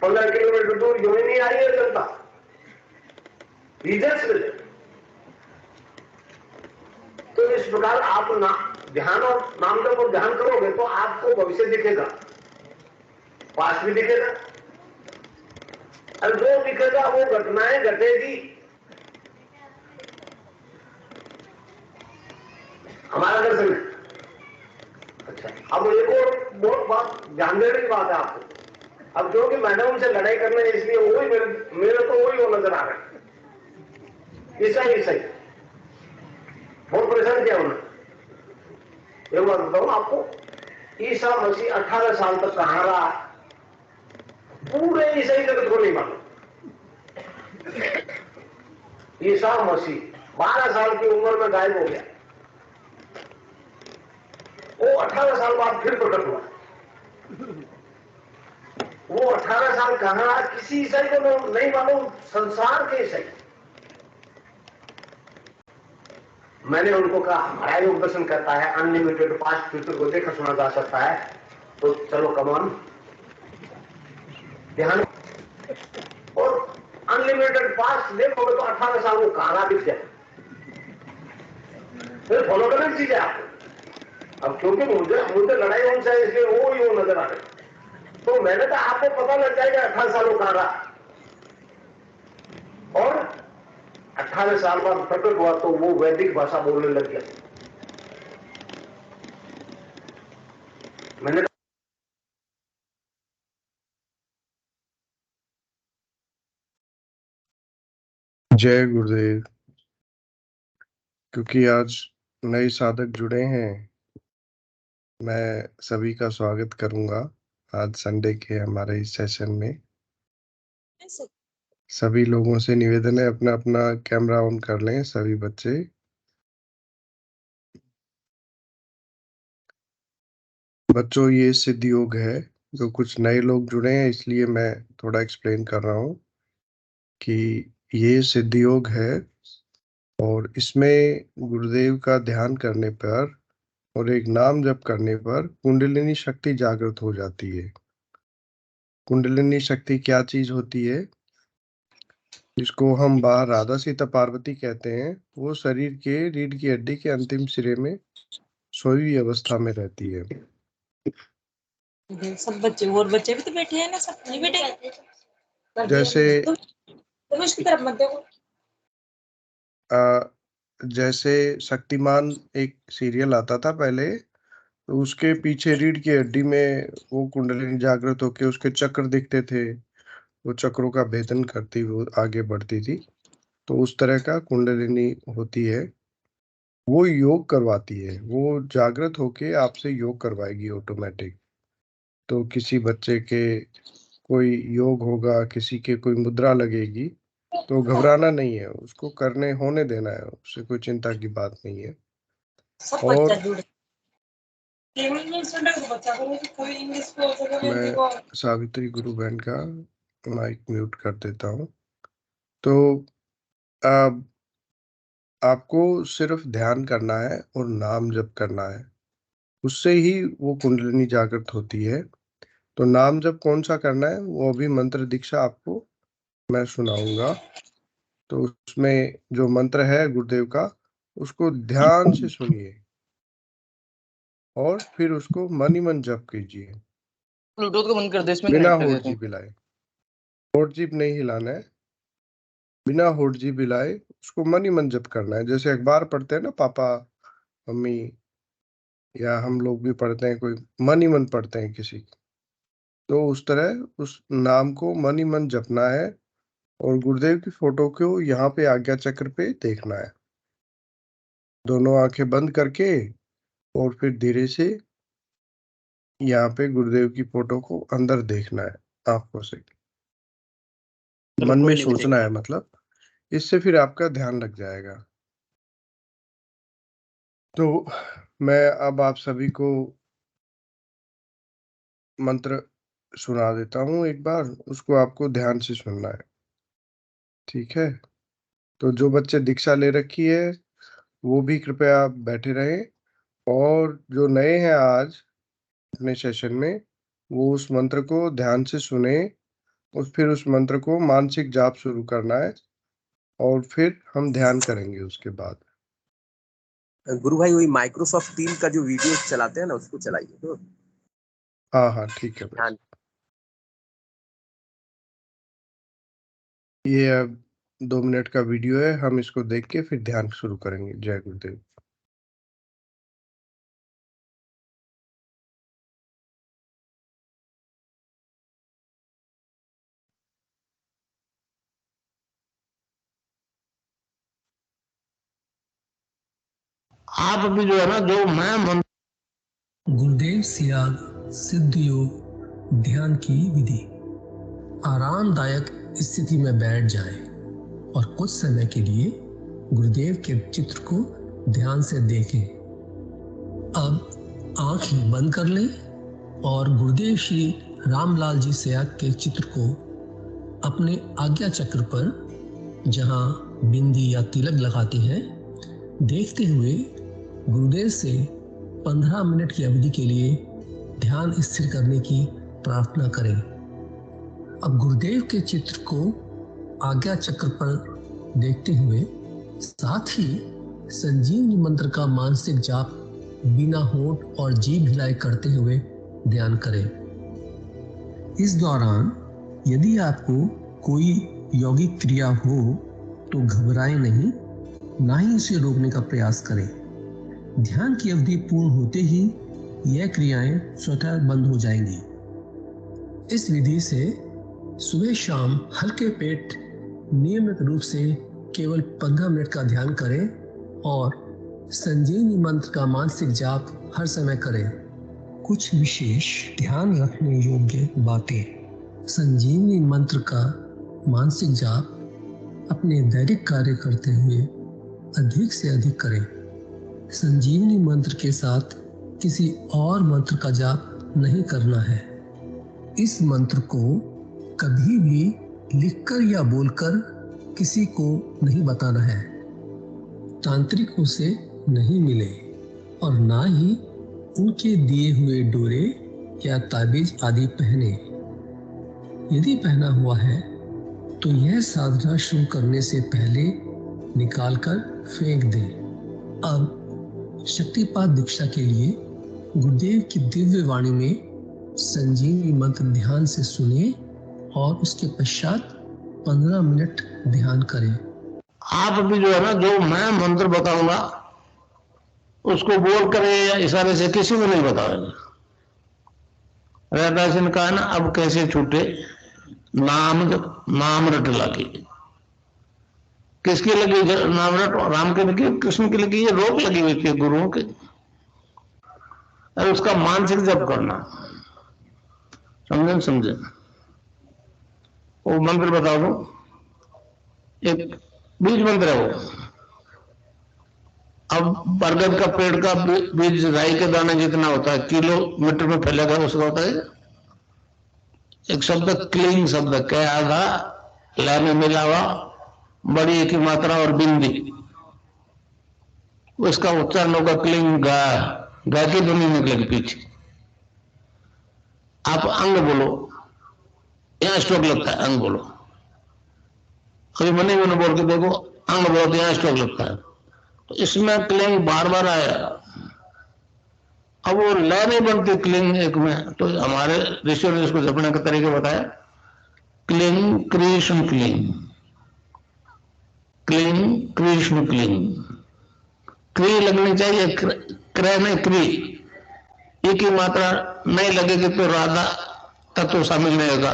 15 किलोमीटर दूर यूं ही नहीं आई है जनता, रीजन्स मिले। तो इस प्रकार आप ध्यान और नामदेव को ध्यान करोगे तो आपको भविष्य दिखेगा, पास्ट भी दिखेगा, और जो दिखेगा वो घटनाएं घटेगी। हमारा दर्शन है। अच्छा, अब एक और बहुत बात ध्यान देने की बात है आपको। अब जो कि मैंने उनसे लड़ाई करना है, इसलिए वही मेरे तो वही वो नजर आ रहा है। ईसाई बहुत परेशान किया उन्होंने। एक बात बताऊं आपको, ईसा मसीह 18 साल तक कहां रहा, पूरे ईसाई जगत को नहीं मालूम। ईसा मसीह 12 साल की उम्र में गायब हो गया, वो 18 साल बाद फिर प्रकट हुआ। वो 18 साल कहां रहा, किसी ईसाई को नहीं मालूम, संसार के ईसाई। मैंने उनको कहा हमारा योग दर्शन करता है, अनलिमिटेड पास्ट फ्यूचर को देखा सुना जा सकता है, तो चलो कमान ध्यान, और अनलिमिटेड पास्ट देखोगे तो 18 साल को कहां दिख जाए, फिर फॉलो करने की चीज है आपको। अब क्योंकि मुझे लड़ाई उनसे है, इसलिए वो ही वो नजर आ रहे, तो मैंने कहा आपको पता लग जाएगा 18 साल को कहां रहा, और 18 साल बाद प्रकट हुआ तो वो वैदिक भाषा बोलने लग गया। मैंने जय गुरुदेव। क्योंकि आज नए साधक जुड़े हैं, मैं सभी का स्वागत करूंगा आज संडे के हमारे इस सेशन में। सभी लोगों से निवेदन है अपना अपना कैमरा ऑन कर लें सभी बच्चे। बच्चों ये सिद्ध योग है, जो कुछ नए लोग जुड़े हैं इसलिए मैं थोड़ा एक्सप्लेन कर रहा हूँ कि ये सिद्ध योग है, और इसमें गुरुदेव का ध्यान करने पर और एक नाम जप करने पर कुंडलिनी शक्ति जागृत हो जाती है। कुंडलिनी शक्ति क्या चीज होती है, जिसको हम बाहर राधा सीता पार्वती कहते हैं, वो शरीर के रीढ़ की हड्डी के अंतिम सिरे में सोई हुई अवस्था में रहती है। सब बच्चे और बच्चे भी तो बैठे हैं ना, सब नहीं बैठे जैसे तुम इसकी तरफ मत देखो। जैसे शक्तिमान एक सीरियल आता था पहले, तो उसके पीछे रीढ़ की हड्डी में वो कुंडलिनी जागृत होके उसके चक्र दिखते थे, वो चक्रों का भेदन करती वो आगे बढ़ती थी। तो उस तरह का कुंडलिनी होती है, वो योग करवाती है, वो जागृत होके आपसे योग करवाएगी ऑटोमेटिक। तो किसी बच्चे के कोई योग होगा, किसी के कोई मुद्रा लगेगी, तो घबराना नहीं है, उसको करने होने देना है, उससे कोई चिंता की बात नहीं है। सब और बच्चा जुड़े बच्चा को कोई इंग्लिश मैं सावित्री गुरु बहन का माइक म्यूट कर देता हूँ। तो अब आपको सिर्फ ध्यान करना है और नाम जप करना है, उससे ही वो कुंडलिनी जागृत होती है। तो नाम जप कौन सा करना है, वो अभी मंत्र दीक्षा आपको मैं सुनाऊंगा। तो उसमें जो मंत्र है गुरुदेव का, उसको ध्यान से सुनिए और फिर उसको मन ही मन जप कीजिए, ब्लूटूथ को बंद कर दे, इसमें बिना कनेक्ट कर होड़ देते जी हैं। बिलाए। होड़ जीप नहीं हिलाना है, बिना होड़ जी बिलाए उसको मन ही मन जप करना है। जैसे अखबार पढ़ते हैं ना पापा मम्मी, या हम लोग भी पढ़ते हैं, कोई मन ही मन पढ़ते हैं किसी की, तो उस तरह उस नाम को मन ही मन जपना है। और गुरुदेव की फोटो को यहाँ पे आज्ञा चक्र पे देखना है, दोनों आंखें बंद करके, और फिर धीरे से यहाँ पे गुरुदेव की फोटो को अंदर देखना है आंखों से, मन में सोचना है, मतलब इससे फिर आपका ध्यान लग जाएगा। तो मैं अब आप सभी को मंत्र सुना देता हूँ एक बार, उसको आपको ध्यान से सुनना है, ठीक है? तो जो बच्चे दीक्षा ले रखी है वो भी कृपया बैठे रहें, और जो नए हैं आज अपने सेशन में, वो उस मंत्र को ध्यान से सुने, और फिर उस मंत्र को मानसिक जाप शुरू करना है, और फिर हम ध्यान करेंगे उसके बाद। गुरु भाई वही माइक्रोसॉफ्ट टीम का जो वीडियो चलाते हैं ना, उसको चलाइए। तो हाँ हाँ ठीक है भाई। ये अब 2 मिनट का वीडियो है, हम इसको देख के फिर ध्यान शुरू करेंगे। जय गुरुदेव। आप अभी जो है ना, जो मैं गुरुदेव सियाग सिद्ध योग ध्यान की विधि। आरामदायक स्थिति में बैठ जाएं और कुछ समय के लिए गुरुदेव के चित्र को ध्यान से देखें। अब आंखें बंद कर लें और गुरुदेव श्री रामलाल जी सियाग के चित्र को अपने आज्ञा चक्र पर, जहां बिंदी या तिलक लगाते हैं, देखते हुए गुरुदेव से 15 मिनट की अवधि के लिए ध्यान स्थिर करने की प्रार्थना करें। अब गुरुदेव के चित्र को आज्ञा चक्र पर देखते हुए साथ ही संजीवनी मंत्र का मानसिक जाप बिना होंठ और जीभ हिलाए करते हुए ध्यान करें। इस दौरान यदि आपको कोई यौगिक क्रिया हो तो घबराएं नहीं, ना ही इसे रोकने का प्रयास करें। ध्यान की अवधि पूर्ण होते ही यह क्रियाएं स्वतः बंद हो जाएंगी। इस विधि से सुबह शाम हल्के पेट नियमित रूप से केवल 15 मिनट का ध्यान करें और संजीवनी मंत्र का मानसिक जाप हर समय करें। कुछ विशेष ध्यान रखने योग्य बातें। संजीवनी मंत्र का मानसिक जाप अपने दैनिक कार्य करते हुए अधिक से अधिक करें। संजीवनी मंत्र के साथ किसी और मंत्र का जाप नहीं करना है। इस मंत्र को कभी भी लिखकर या बोलकर किसी को नहीं बताना है। तांत्रिकों से नहीं मिले और ना ही उनके दिए हुए डोरे या ताबीज आदि पहने। यदि पहना हुआ है तो यह साधना शुरू करने से पहले निकालकर फेंक दें। अब शक्तिपात दीक्षा के लिए गुरुदेव की दिव्य वाणी में संजीवनी मंत्र ध्यान से सुनिए और उसके पश्चात 15 मिनट ध्यान करें। आप भी जो है ना, जो मैं मंत्र बताऊंगा उसको बोल कर या इशारे से किसी को नहीं बताओगे। रैदास ने कहा ना, अब कैसे छूटे नाम, नाम रट लगी। किसकी लगी नाम रट? राम की लगी, कृष्ण की लगी, ये रोक लगी हुई थी गुरुओं की। और उसका मानसिक जप करना, समझे समझे। वो मंत्र बता दो, एक बीज मंत्र है वो। अब बरगद का पेड़ का बीज राई के दाने जितना होता है, किलोमीटर में फैलेगा, उसका होता है एक शब्द क्लीन शब्द, क्या आधा ला में मिला हुआ, बड़ी की मात्रा और बिंदी, उसका उच्चारण होगा क्लीन गा। गा की ध्वनि निकलेगी पीछे। आप अंग बोलो, यहाँ स्ट्रोक लगता है, अंग बोलो। कभी मनी मैंने बोल के देखो, अंग बोलो तो यहाँ स्ट्रोक लगता है। तो इसमें क्लिंग बार बार आया। अब वो लय नहीं बनती क्लिंग एक में, तो हमारे ऋषियों ने इसको जपने का तरीका बताया, cling Krishna cling, cling Krishna cling. क्री लगनी चाहिए, क्रय में क्री, एक ही मात्रा नहीं लगेगी तो राधा तत्व शामिल नहीं होगा,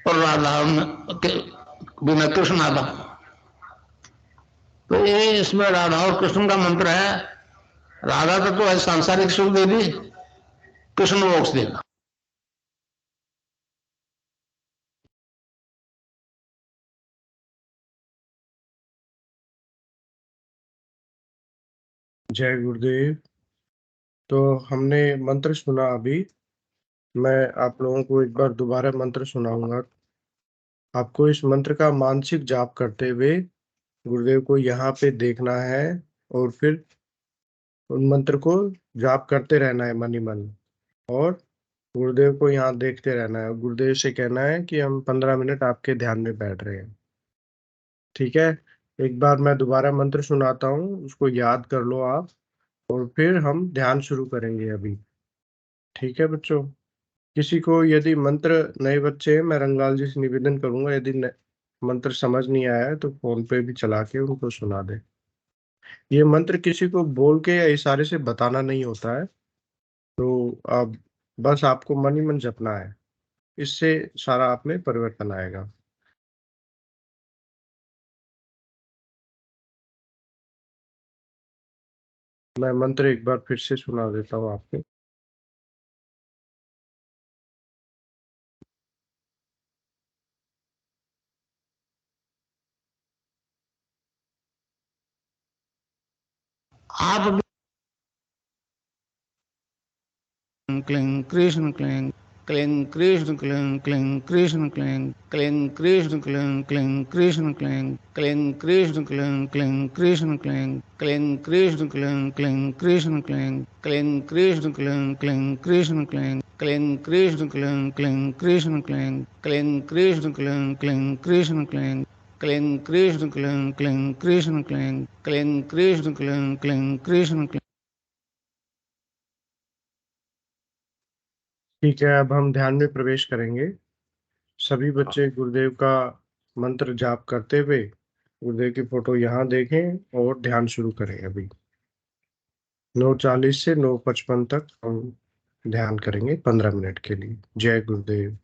और राधा के बिना कृष्ण आधा। तो ये इसमें राधा और कृष्ण का मंत्र है। राधा तत्व है सांसारिक सुख देगी, कृष्ण मोक्ष देगा। जय गुरुदेव। तो हमने मंत्र सुना अभी। मैं आप लोगों को एक बार दोबारा मंत्र सुनाऊंगा। आपको इस मंत्र का मानसिक जाप करते हुए गुरुदेव को यहाँ पे देखना है, और फिर उन मंत्र को जाप करते रहना है मन ही मन, और गुरुदेव को यहाँ देखते रहना है। गुरुदेव से कहना है कि हम 15 मिनट आपके ध्यान में बैठ रहे हैं। ठीक है। एक बार मैं दोबारा मंत्र सुनाता हूँ, उसको याद कर लो आप, और फिर हम ध्यान शुरू करेंगे अभी। ठीक है बच्चों। किसी को यदि मंत्र, नए बच्चे हैं, मैं रंगलाल जी से निवेदन करूंगा, यदि मंत्र समझ नहीं आया है तो फोन पे भी चला के उनको सुना दे। ये मंत्र किसी को बोल के या इशारे से बताना नहीं होता है, तो अब बस आपको मन ही मन जपना है, इससे सारा आप में परिवर्तन आएगा। मैं मंत्र एक बार फिर से सुना देता हूँ आपको। आप cling Krishna cling, cling Krishna cling, cling Krishna cling, cling Krishna cling, cling Krishna cling, cling Krishna cling, cling Krishna cling, cling Krishna cling, cling Krishna cling, cling Krishna cling, cling Krishna cling, cling Krishna cling, cling Krishna cling, cling Krishna cling, cling Krishna cling, cling Krishna cling, cling Krishna cling, cling Krishna cling, cling Krishna cling. ठीक है, अब हम ध्यान में प्रवेश करेंगे। सभी बच्चे गुरुदेव का मंत्र जाप करते हुए गुरुदेव की फोटो यहाँ देखें और ध्यान शुरू करें अभी। 9:40 से 9:55 तक हम ध्यान करेंगे 15 मिनट के लिए। जय गुरुदेव।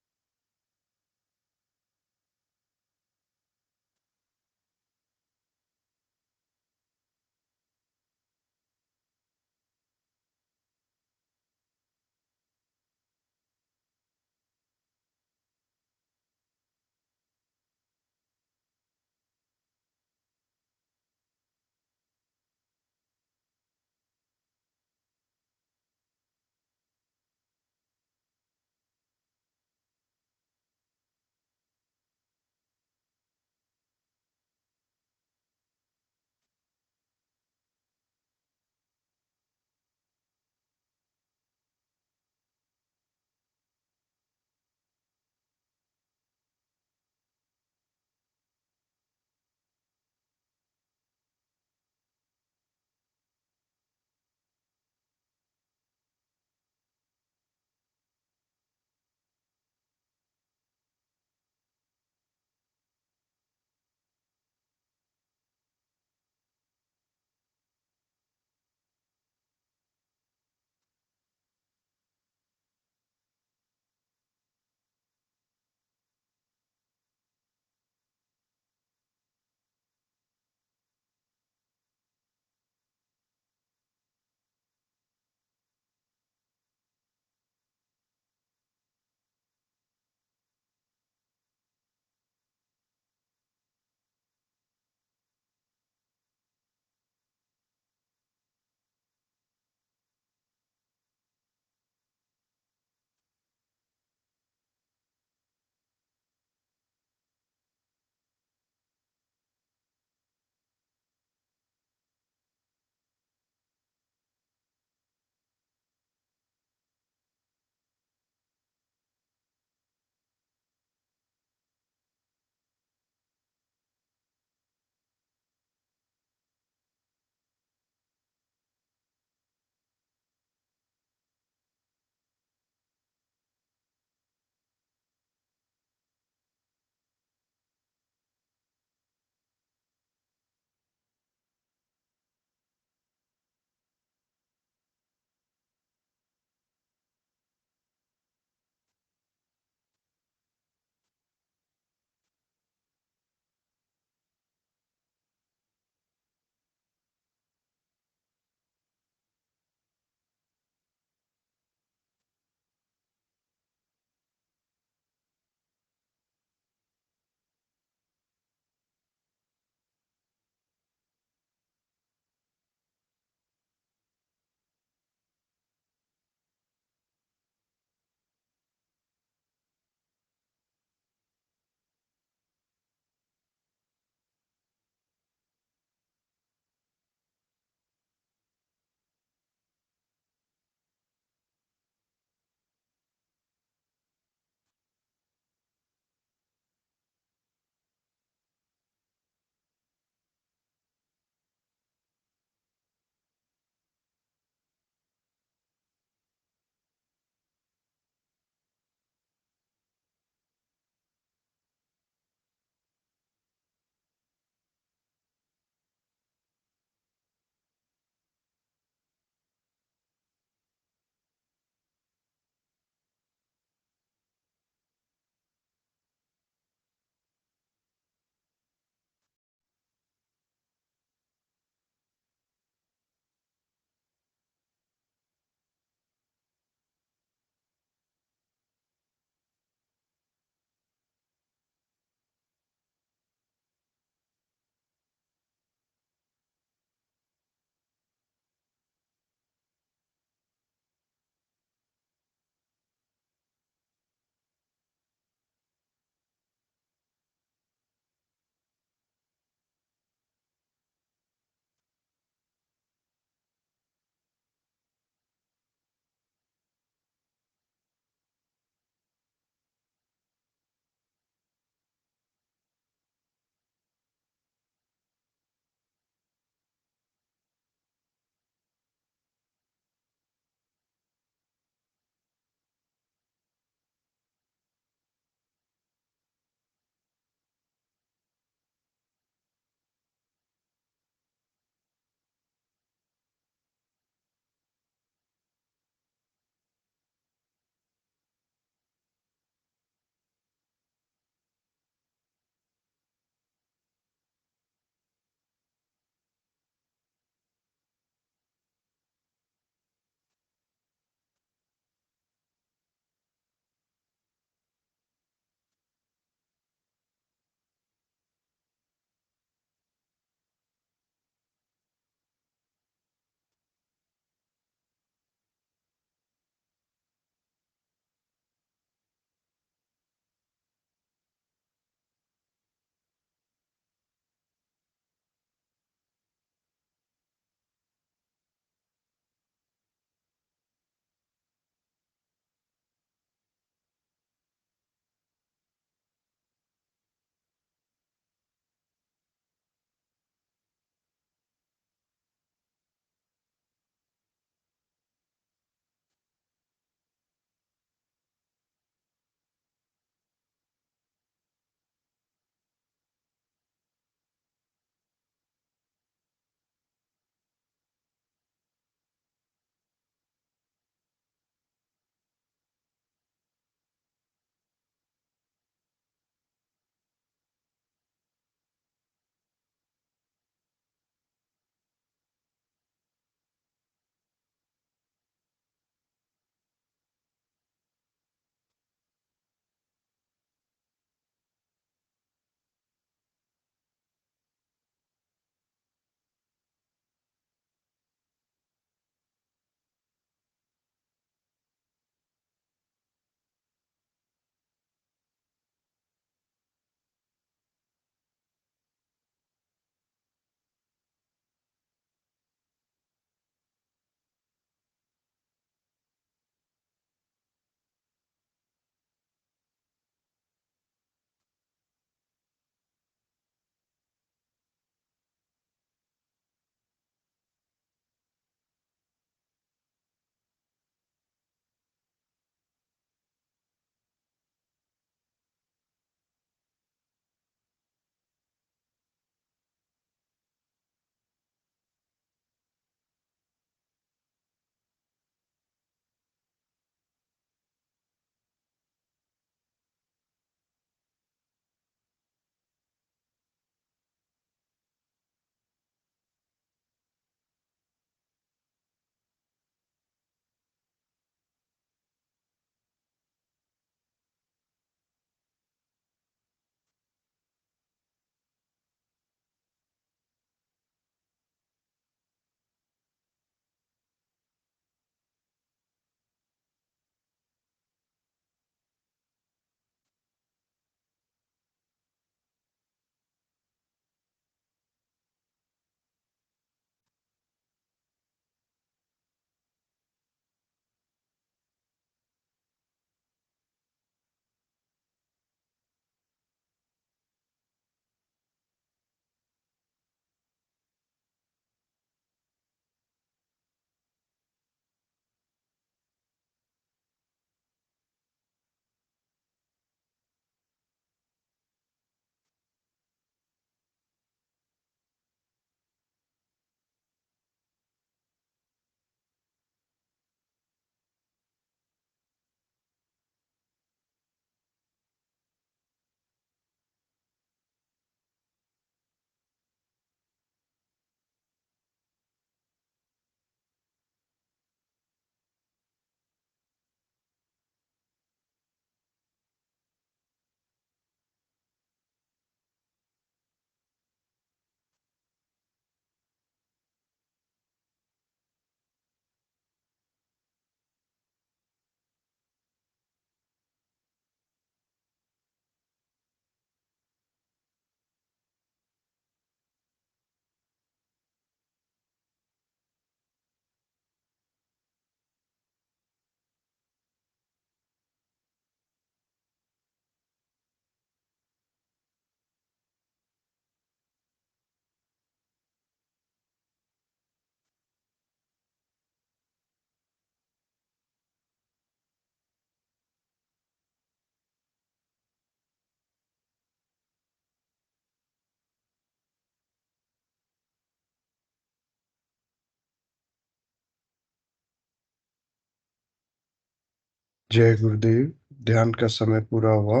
जय गुरुदेव। ध्यान का समय पूरा हुआ।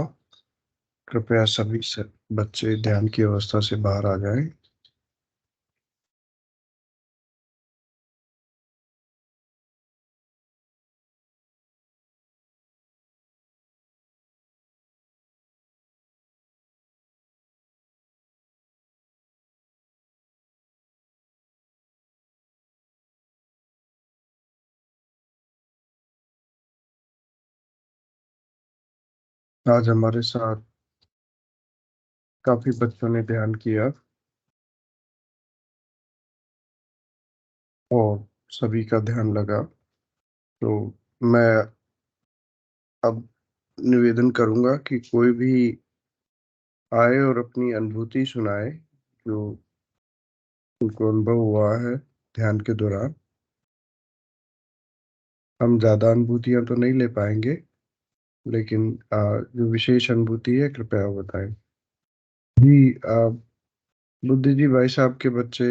कृपया सभी बच्चे ध्यान की अवस्था से बाहर आ जाएं। आज हमारे साथ काफी बच्चों ने ध्यान किया और सभी का ध्यान लगा। तो मैं अब निवेदन करूंगा कि कोई भी आए और अपनी अनुभूति सुनाए जो उनको अनुभव हुआ है ध्यान के दौरान। हम ज्यादा अनुभूतियां तो नहीं ले पाएंगे, लेकिन जो विशेष अनुभूति है कृपया वो बताएं। जी बुद्धि जी भाई साहब के बच्चे।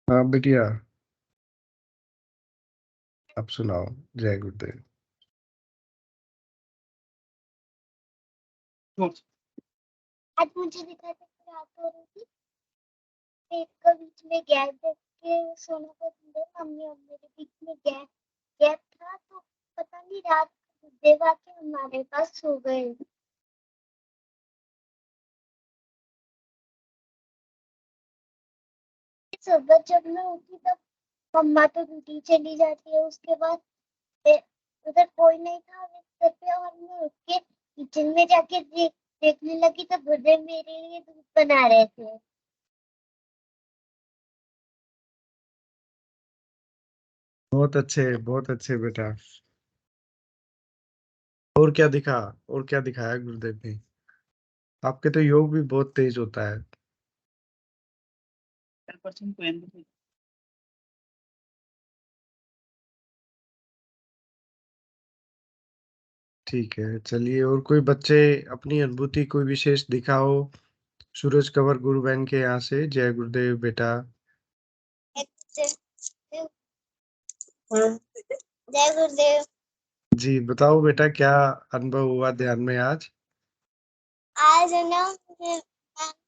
हाँ बिटिया, आप सुनाओ। जय गुरुदेव। आज मुझे दिखा था कि रात हो रही थी, पेट का बीच में गैप देख के सोने को दिया। मम्मी और मेरे बीच में गैप था, तो पता नहीं रात देव आके हमारे पास सो गए। सुबह जब मैं उठी तब मम्मा तो ड्यूटी चली जाती है। उसके बाद उधर कोई नहीं था बिस्तर पे, और मैं उठ के किचन में जाके देखने लगी तो गुरुदेव मेरे लिए दूध बना रहे थे। बहुत अच्छे बेटा। और क्या दिखा? और क्या दिखाया गुरुदेव ने? आपके तो योग भी बहुत तेज होता है। 10% को एंड ठीक है, चलिए। और कोई बच्चे अपनी अनुभूति कोई विशेष दिखाओ। सूरज कंवर गुरु बहन के यहाँ से। जय गुरुदेव बेटा। जय गुरुदेव। जी बताओ बेटा, क्या अनुभव हुआ ध्यान में आज? आज है ना, मैं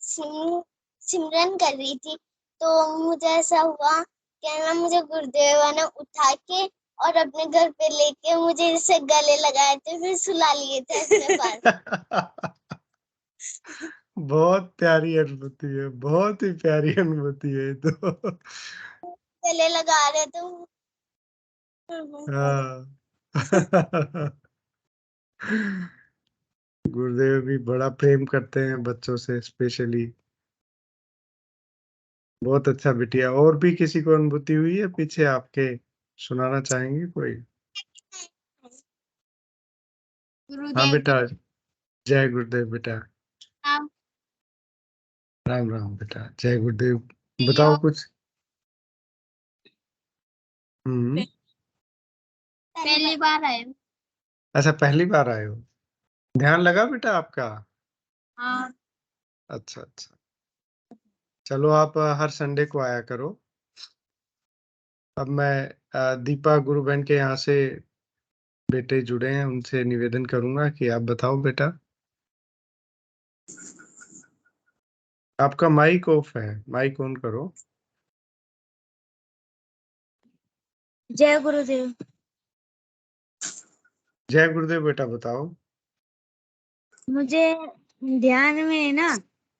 सिमरन कर रही थी, तो मुझे ऐसा हुआ कि ना मुझे गुरुदेव ने उठा के और अपने घर पे लेके मुझे इससे गले लगाए थे, फिर सुला लिए थे अपने पास। बहुत प्यारी अनुभूति है, बहुत ही प्यारी अनुभूति है ये तो। गले लगा रहे थे। हाँ। गुरुदेव भी बड़ा प्रेम करते हैं बच्चों से, स्पेशली। बहुत अच्छा बिटिया। और भी किसी को अनुभूति हुई है पीछे आपके? सुनाना चाहेंगे कोई? हाँ बेटा। जय गुरुदेव बेटा। राम राम बेटा। जय गुरुदेव। बताओ कुछ। पहली बार आए। अच्छा, पहली बार आए हो? ध्यान लगा बेटा आपका? हाँ। अच्छा अच्छा। चलो, आप हर संडे को आया करो। अब मैं दीपा गुरु बहन के यहाँ से बेटे जुड़े हैं, उनसे निवेदन करूंगा कि आप बताओ बेटा। आपका माइक ऑफ है, माइक ऑन करो। जय गुरुदेव। जय गुरुदेव बेटा, बताओ। मुझे ध्यान में ना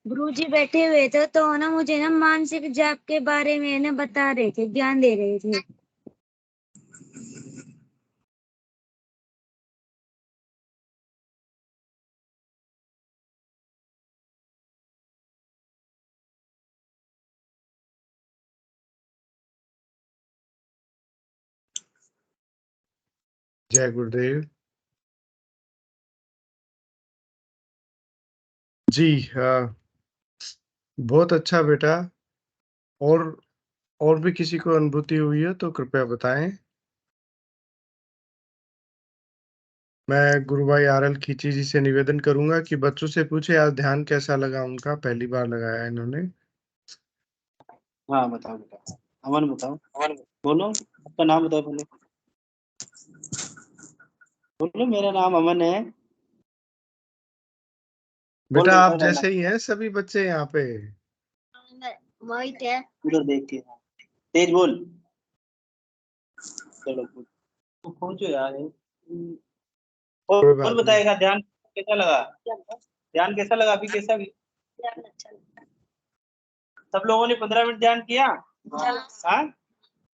गुरुजी बैठे हुए थे, तो ना मुझे ना मानसिक जाप के बारे में ना बता रहे थे, ज्ञान दे रहे थे। जय गुरुदेव जी। हाँ, बहुत अच्छा बेटा। और और भी किसी को अनुभूति हुई है तो कृपया बताएं। मैं गुरु भाई RL खींची जी से निवेदन करूंगा कि बच्चों से पूछे आज ध्यान कैसा लगा उनका, पहली बार लगाया इन्होंने। हाँ बताओ बेटा। अमन बताओ। बोलो, आपका नाम बताओ पहले। बोलो मेरा नाम अमन है। बोल बेटा रहे आप मेरा जैसे ही हैं सभी बच्चे यहाँ पे। वाइट है। उधर देख के तेज बोल। चलो तो पहुंचो यार। कोई कौन बात नहीं। बताएगा ध्यान कैसा लगा? ध्यान कैसा लगा अभी? कैसा भी सब लोगों ने 15 मिनट ध्यान किया? हाँ,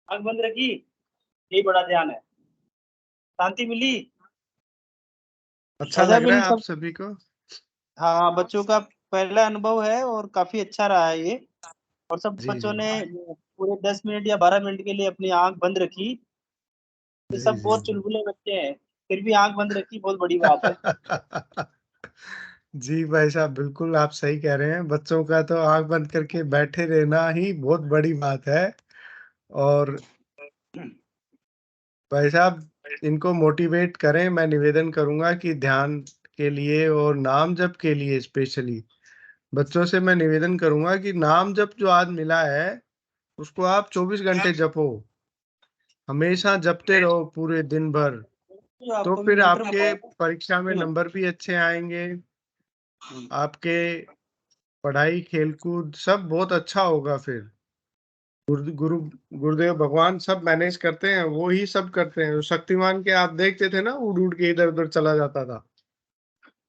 आंख बंद रखी, यही बड़ा ध्यान है। शांति मिली? अच्छा ऐसा लग भी रहा है आप सब। सभी को? हाँ, बच्चों का पहला अनुभव है और काफी अच्छा रहा है ये। और सब जी बच्चों जी ने पूरे 10 मिनट या 12 मिनट के लिए अपनी आंख बंद रखी। ये जी सब जी बहुत चुलबुले बच्चे हैं, फिर भी आंख बंद रखी, बहुत बड़ी बात है। जी भाई साहब, बिल्कुल आप सही कह रहे हैं। बच्चों का तो आंख बंद करके बैठे रहना ही बहुत बड़ी बात है। और भाई साहब, इनको मोटिवेट करें। मैं निवेदन करूंगा कि ध्यान के लिए और नाम जप के लिए स्पेशली बच्चों से मैं निवेदन करूंगा कि नाम जप जो आज मिला है उसको आप 24 घंटे जपो, हमेशा जपते रहो पूरे दिन भर। जो तो आपको भी फिर मंत्र आपके बताया परीक्षा में था। नंबर भी अच्छे आएंगे, आपके पढ़ाई खेलकूद सब बहुत अच्छा होगा। फिर गुरु गुरुदेव भगवान सब मैनेज करते हैं, वो ही सब करते हैं। शक्तिमान के आप देखते थे ना, उड़ उड़ के इधर उधर चला जाता था।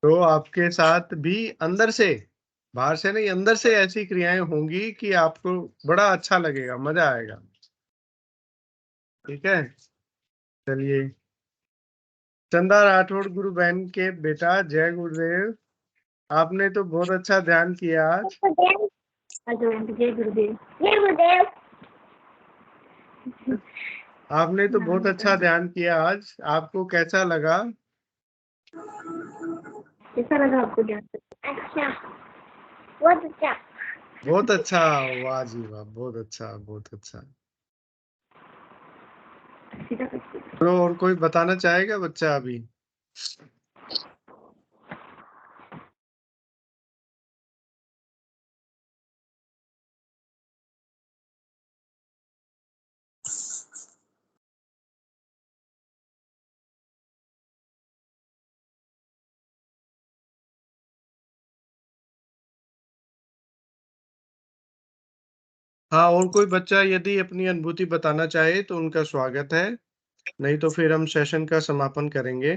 तो आपके साथ भी अंदर से, बाहर से नहीं, अंदर से ऐसी क्रियाएं होंगी कि आपको बड़ा अच्छा लगेगा, मजा आएगा। ठीक है, चलिए। चंदा राठौड़ गुरु बहन के बेटा, जय गुरुदेव। आपने तो बहुत अच्छा ध्यान किया आज। जय गुरुदेव। जय गुरुदेव। आपने तो बहुत अच्छा ध्यान किया आज। आपको कैसा लगा? कैसा लगा आपको ध्यान? अच्छा, बहुत अच्छा। बहुत अच्छा। वाह जी वाह, बहुत अच्छा, बहुत अच्छा। तो और कोई बताना चाहेगा बच्चा अभी? हाँ, और कोई बच्चा यदि अपनी अनुभूति बताना चाहे तो उनका स्वागत है, नहीं तो फिर हम सेशन का समापन करेंगे।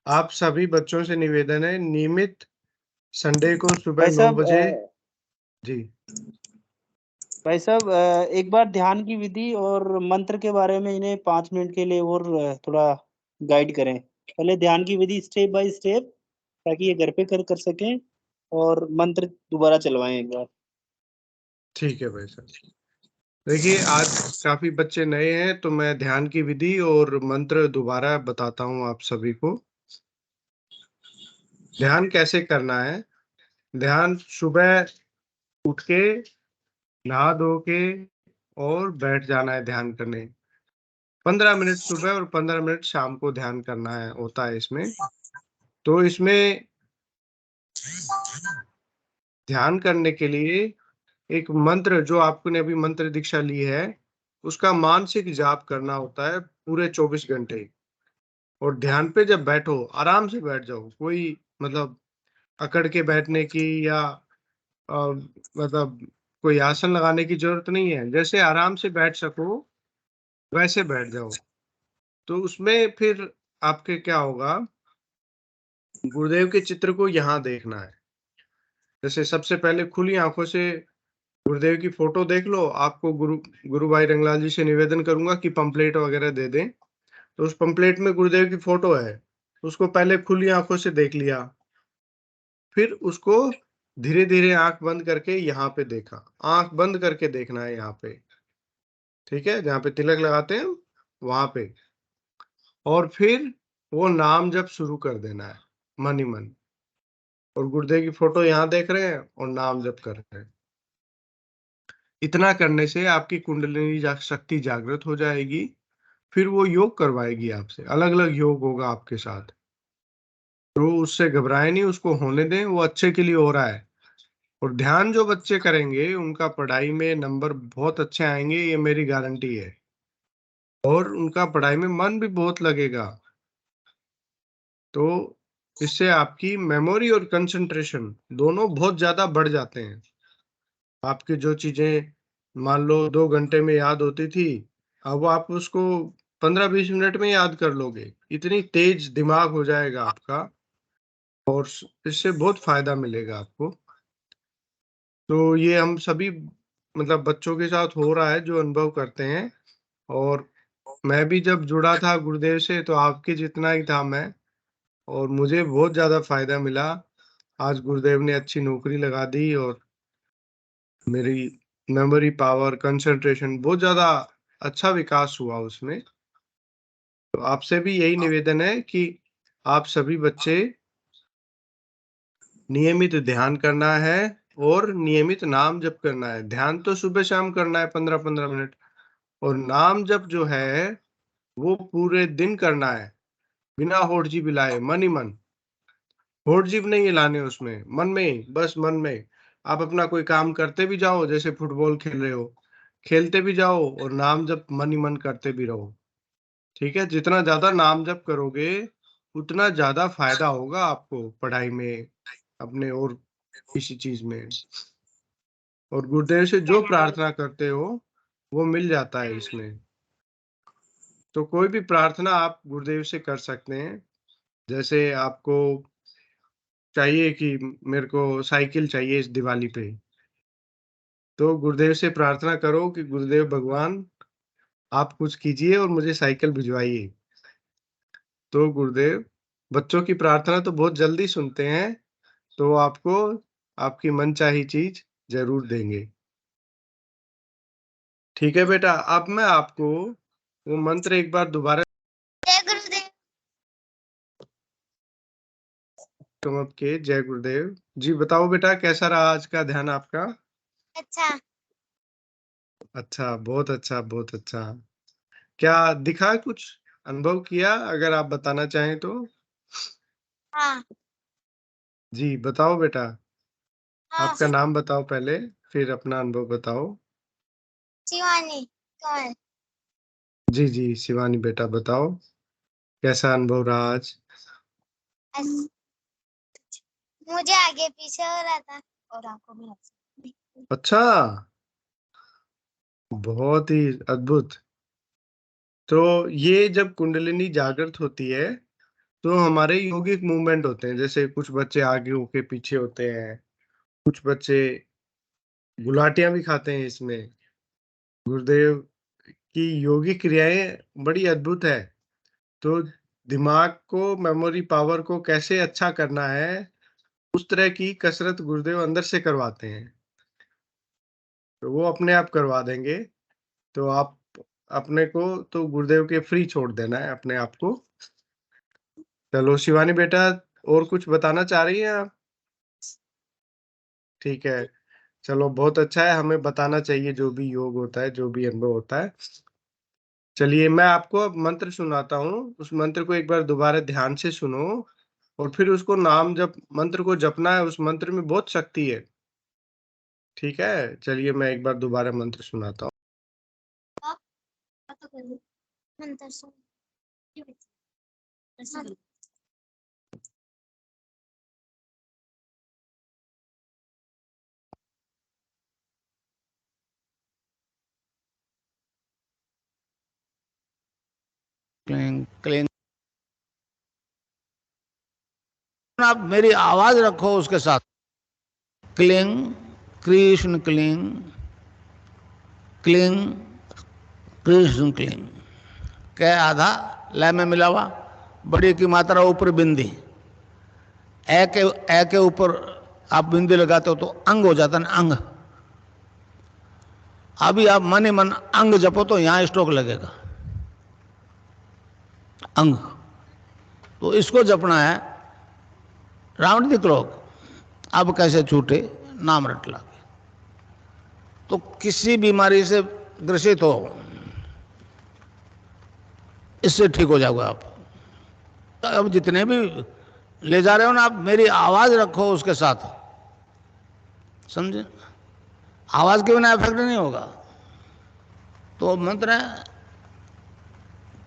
आप सभी बच्चों से निवेदन है, नियमित संडे को सुबह भाई 9 साहब बजे जी। भाई साहब एक बार ध्यान की विधि और मंत्र के बारे में इन्हें 5 मिनट के लिए और थोड़ा गाइड करें। पहले ध्यान की विधि स्टेप बाय स्टेप, ताकि ये घर पे कर सकें, और मंत्र दोबारा चलवाएं एक बार। ठीक है भाई साहब। देखिए, आज काफी बच्चे नए हैं तो मैं ध्यान की विधि और मंत्र दोबारा बताता हूँ आप सभी को। ध्यान कैसे करना है? ध्यान सुबह उठ के नहा धो के और बैठ जाना है ध्यान करने। 15 मिनट सुबह और 15 मिनट शाम को ध्यान करना है, होता है इसमें। तो इसमें ध्यान करने के लिए एक मंत्र, जो आपने अभी मंत्र दीक्षा ली है, उसका मानसिक जाप करना होता है पूरे 24 घंटे। और ध्यान पे जब बैठो, आराम से बैठ जाओ, कोई मतलब अकड़ के बैठने की या मतलब कोई आसन लगाने की जरूरत नहीं है। जैसे आराम से बैठ सको वैसे बैठ जाओ। तो उसमें फिर आपके क्या होगा, गुरुदेव के चित्र को यहाँ देखना है। जैसे सबसे पहले खुली आंखों से गुरुदेव की फोटो देख लो। आपको गुरु भाई रंगलाल जी से निवेदन करूंगा कि पंपलेट वगैरह दे दें। तो उस पंपलेट में गुरुदेव की फोटो है, उसको पहले खुली आंखों से देख लिया। फिर उसको धीरे धीरे आंख बंद करके यहाँ पे देखा। आंख बंद करके देखना है यहाँ पे, ठीक है, जहाँ पे तिलक लगाते हैं वहां पे। और फिर वो नाम जप शुरू कर देना है मन ही मन। और गुरुदेव की फोटो यहाँ देख रहे हैं और नाम जप कर रहे हैं। इतना करने से आपकी कुंडलिनी शक्ति जागृत हो जाएगी। फिर वो योग करवाएगी आपसे, अलग अलग योग होगा आपके साथ। तो उससे घबराए नहीं, उसको होने दें, वो अच्छे के लिए हो रहा है। और ध्यान जो बच्चे करेंगे उनका पढ़ाई में नंबर बहुत अच्छे आएंगे, ये मेरी गारंटी है। और उनका पढ़ाई में मन भी बहुत लगेगा। तो इससे आपकी मेमोरी और कंसंट्रेशन दोनों बहुत ज्यादा बढ़ जाते हैं। आपकी जो चीजें मान लो 2 घंटे में याद होती थी, अब आप उसको 15-20 मिनट में याद कर लोगे। इतनी तेज दिमाग हो जाएगा आपका, और इससे बहुत फायदा मिलेगा आपको। तो ये हम सभी मतलब बच्चों के साथ हो रहा है जो अनुभव करते हैं। और मैं भी जब जुड़ा था गुरुदेव से तो आपके जितना ही था मैं, और मुझे बहुत ज्यादा फायदा मिला। आज गुरुदेव ने अच्छी नौकरी लगा दी और मेरी मेमोरी पावर, कंसंट्रेशन बहुत ज्यादा अच्छा विकास हुआ उसमें। तो आपसे भी यही निवेदन है कि आप सभी बच्चे नियमित ध्यान करना है और नियमित नाम जप करना है। ध्यान तो सुबह शाम करना है 15-15 मिनट, और नाम जप जो है वो पूरे दिन करना है, बिना होड़ जी बिलाए, मन ही मन। होड़ जीभ नहीं लाने उसमें, मन में ही, बस मन में। आप अपना कोई काम करते भी जाओ, जैसे फुटबॉल खेल रहे हो, खेलते भी जाओ और नाम जप मन ही मन करते भी रहो। ठीक है, जितना ज्यादा नाम जप करोगे उतना ज्यादा फायदा होगा आपको पढ़ाई में, अपने और किसी चीज में। और गुरुदेव से जो प्रार्थना करते हो वो मिल जाता है इसमें। तो कोई भी प्रार्थना आप गुरुदेव से कर सकते हैं। जैसे आपको चाहिए कि मेरे को साइकिल चाहिए इस दिवाली पे, तो गुरुदेव से प्रार्थना करो कि गुरुदेव भगवान आप कुछ कीजिए और मुझे साइकिल भिजवाइए। तो गुरुदेव बच्चों की प्रार्थना तो बहुत जल्दी सुनते हैं, तो वो आपको आपकी मनचाही चीज जरूर देंगे। ठीक है बेटा, अब मैं आपको वो मंत्र एक बार दोबारा जय गुरुदेव। कम के। जय गुरुदेव जी। बताओ बेटा, कैसा रहा आज का ध्यान आपका? अच्छा। अच्छा, बहुत अच्छा, बहुत अच्छा। क्या दिखा, कुछ अनुभव किया? अगर आप बताना चाहें तो। हाँ जी बताओ बेटा। हाँ। आपका नाम बताओ पहले, फिर अपना अनुभव बताओ। शिवानी कमल। जी जी शिवानी बेटा, बताओ कैसा अनुभव रहा आज? अस- मुझे आगे पीछे हो रहा था और आपको भी। अच्छा, बहुत ही अद्भुत। तो ये जब कुंडलिनी जागृत होती है तो हमारे यौगिक मूवमेंट होते हैं। जैसे कुछ बच्चे आगे होके पीछे होते हैं, कुछ बच्चे गुलाटियां भी खाते हैं इसमें। गुरुदेव की योगिक क्रियाएं बड़ी अद्भुत है। तो दिमाग को, मेमोरी पावर को कैसे अच्छा करना है, उस तरह की कसरत गुरुदेव अंदर से करवाते हैं। तो वो अपने आप करवा देंगे। तो आप अपने को तो गुरुदेव के फ्री छोड़ देना है अपने आप को। चलो शिवानी बेटा, और कुछ बताना चाह रही हैं आप? ठीक है, चलो बहुत अच्छा है, हमें बताना चाहिए जो भी योग होता है, जो भी अनुभव होता है। चलिए मैं आपको अब मंत्र सुनाता हूँ, उस मंत्र को एक बार दोबारा ध्यान से सुनो, और फिर उसको नाम जप मंत्र को जपना है। उस मंत्र में बहुत शक्ति है। ठीक है, चलिए मैं एक बार दोबारा मंत्र सुनाता हूँ। मंत्र सुन। Cling cling. आप मेरी आवाज रखो उसके साथ। Cling Krishna cling, cling Krishna cling. क्या आधा लय में मिला हुआ, बड़ी की मात्रा ऊपर बिंदी, ए के ऊपर आप बिंदी लगाते हो तो अंग हो जाता है ना, अंग। अभी आप मन ही मन अंग जपो तो यहां स्ट्रोक लगेगा, अंग। तो इसको जपना है राउंड द क्लॉक। अब कैसे छूटे, नाम रट ला। तो किसी बीमारी से ग्रसित हो, इससे ठीक हो जाओगे आप। तो अब जितने भी ले जा रहे हो ना, आप मेरी आवाज रखो उसके साथ, समझे? आवाज के बिना इफेक्ट नहीं होगा। तो मंत्र है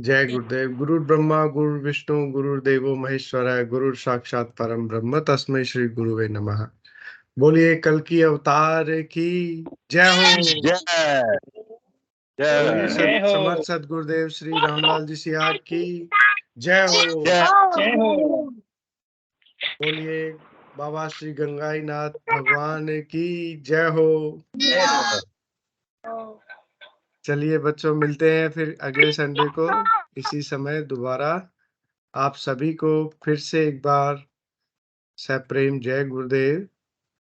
जय गुरुदेव। गुरु ब्रह्मा गुरु विष्णु गुरुदेवो महेश्वराय, गुरु साक्षात परम ब्रह्म तस्मै श्री गुरुवे नमः। बोलिए कल की अवतार की जय हो। जय बोलिए जय हो। समर्थ सदगुरुदेव श्री रामलाल जी सियार की जय हो। जय हो। बोलिए बाबा श्री गंगाईनाथ भगवान की जय हो। चलिए बच्चों, मिलते हैं फिर अगले संडे को इसी समय दोबारा। आप सभी को फिर से एक बार सप्रेम जय गुरुदेव।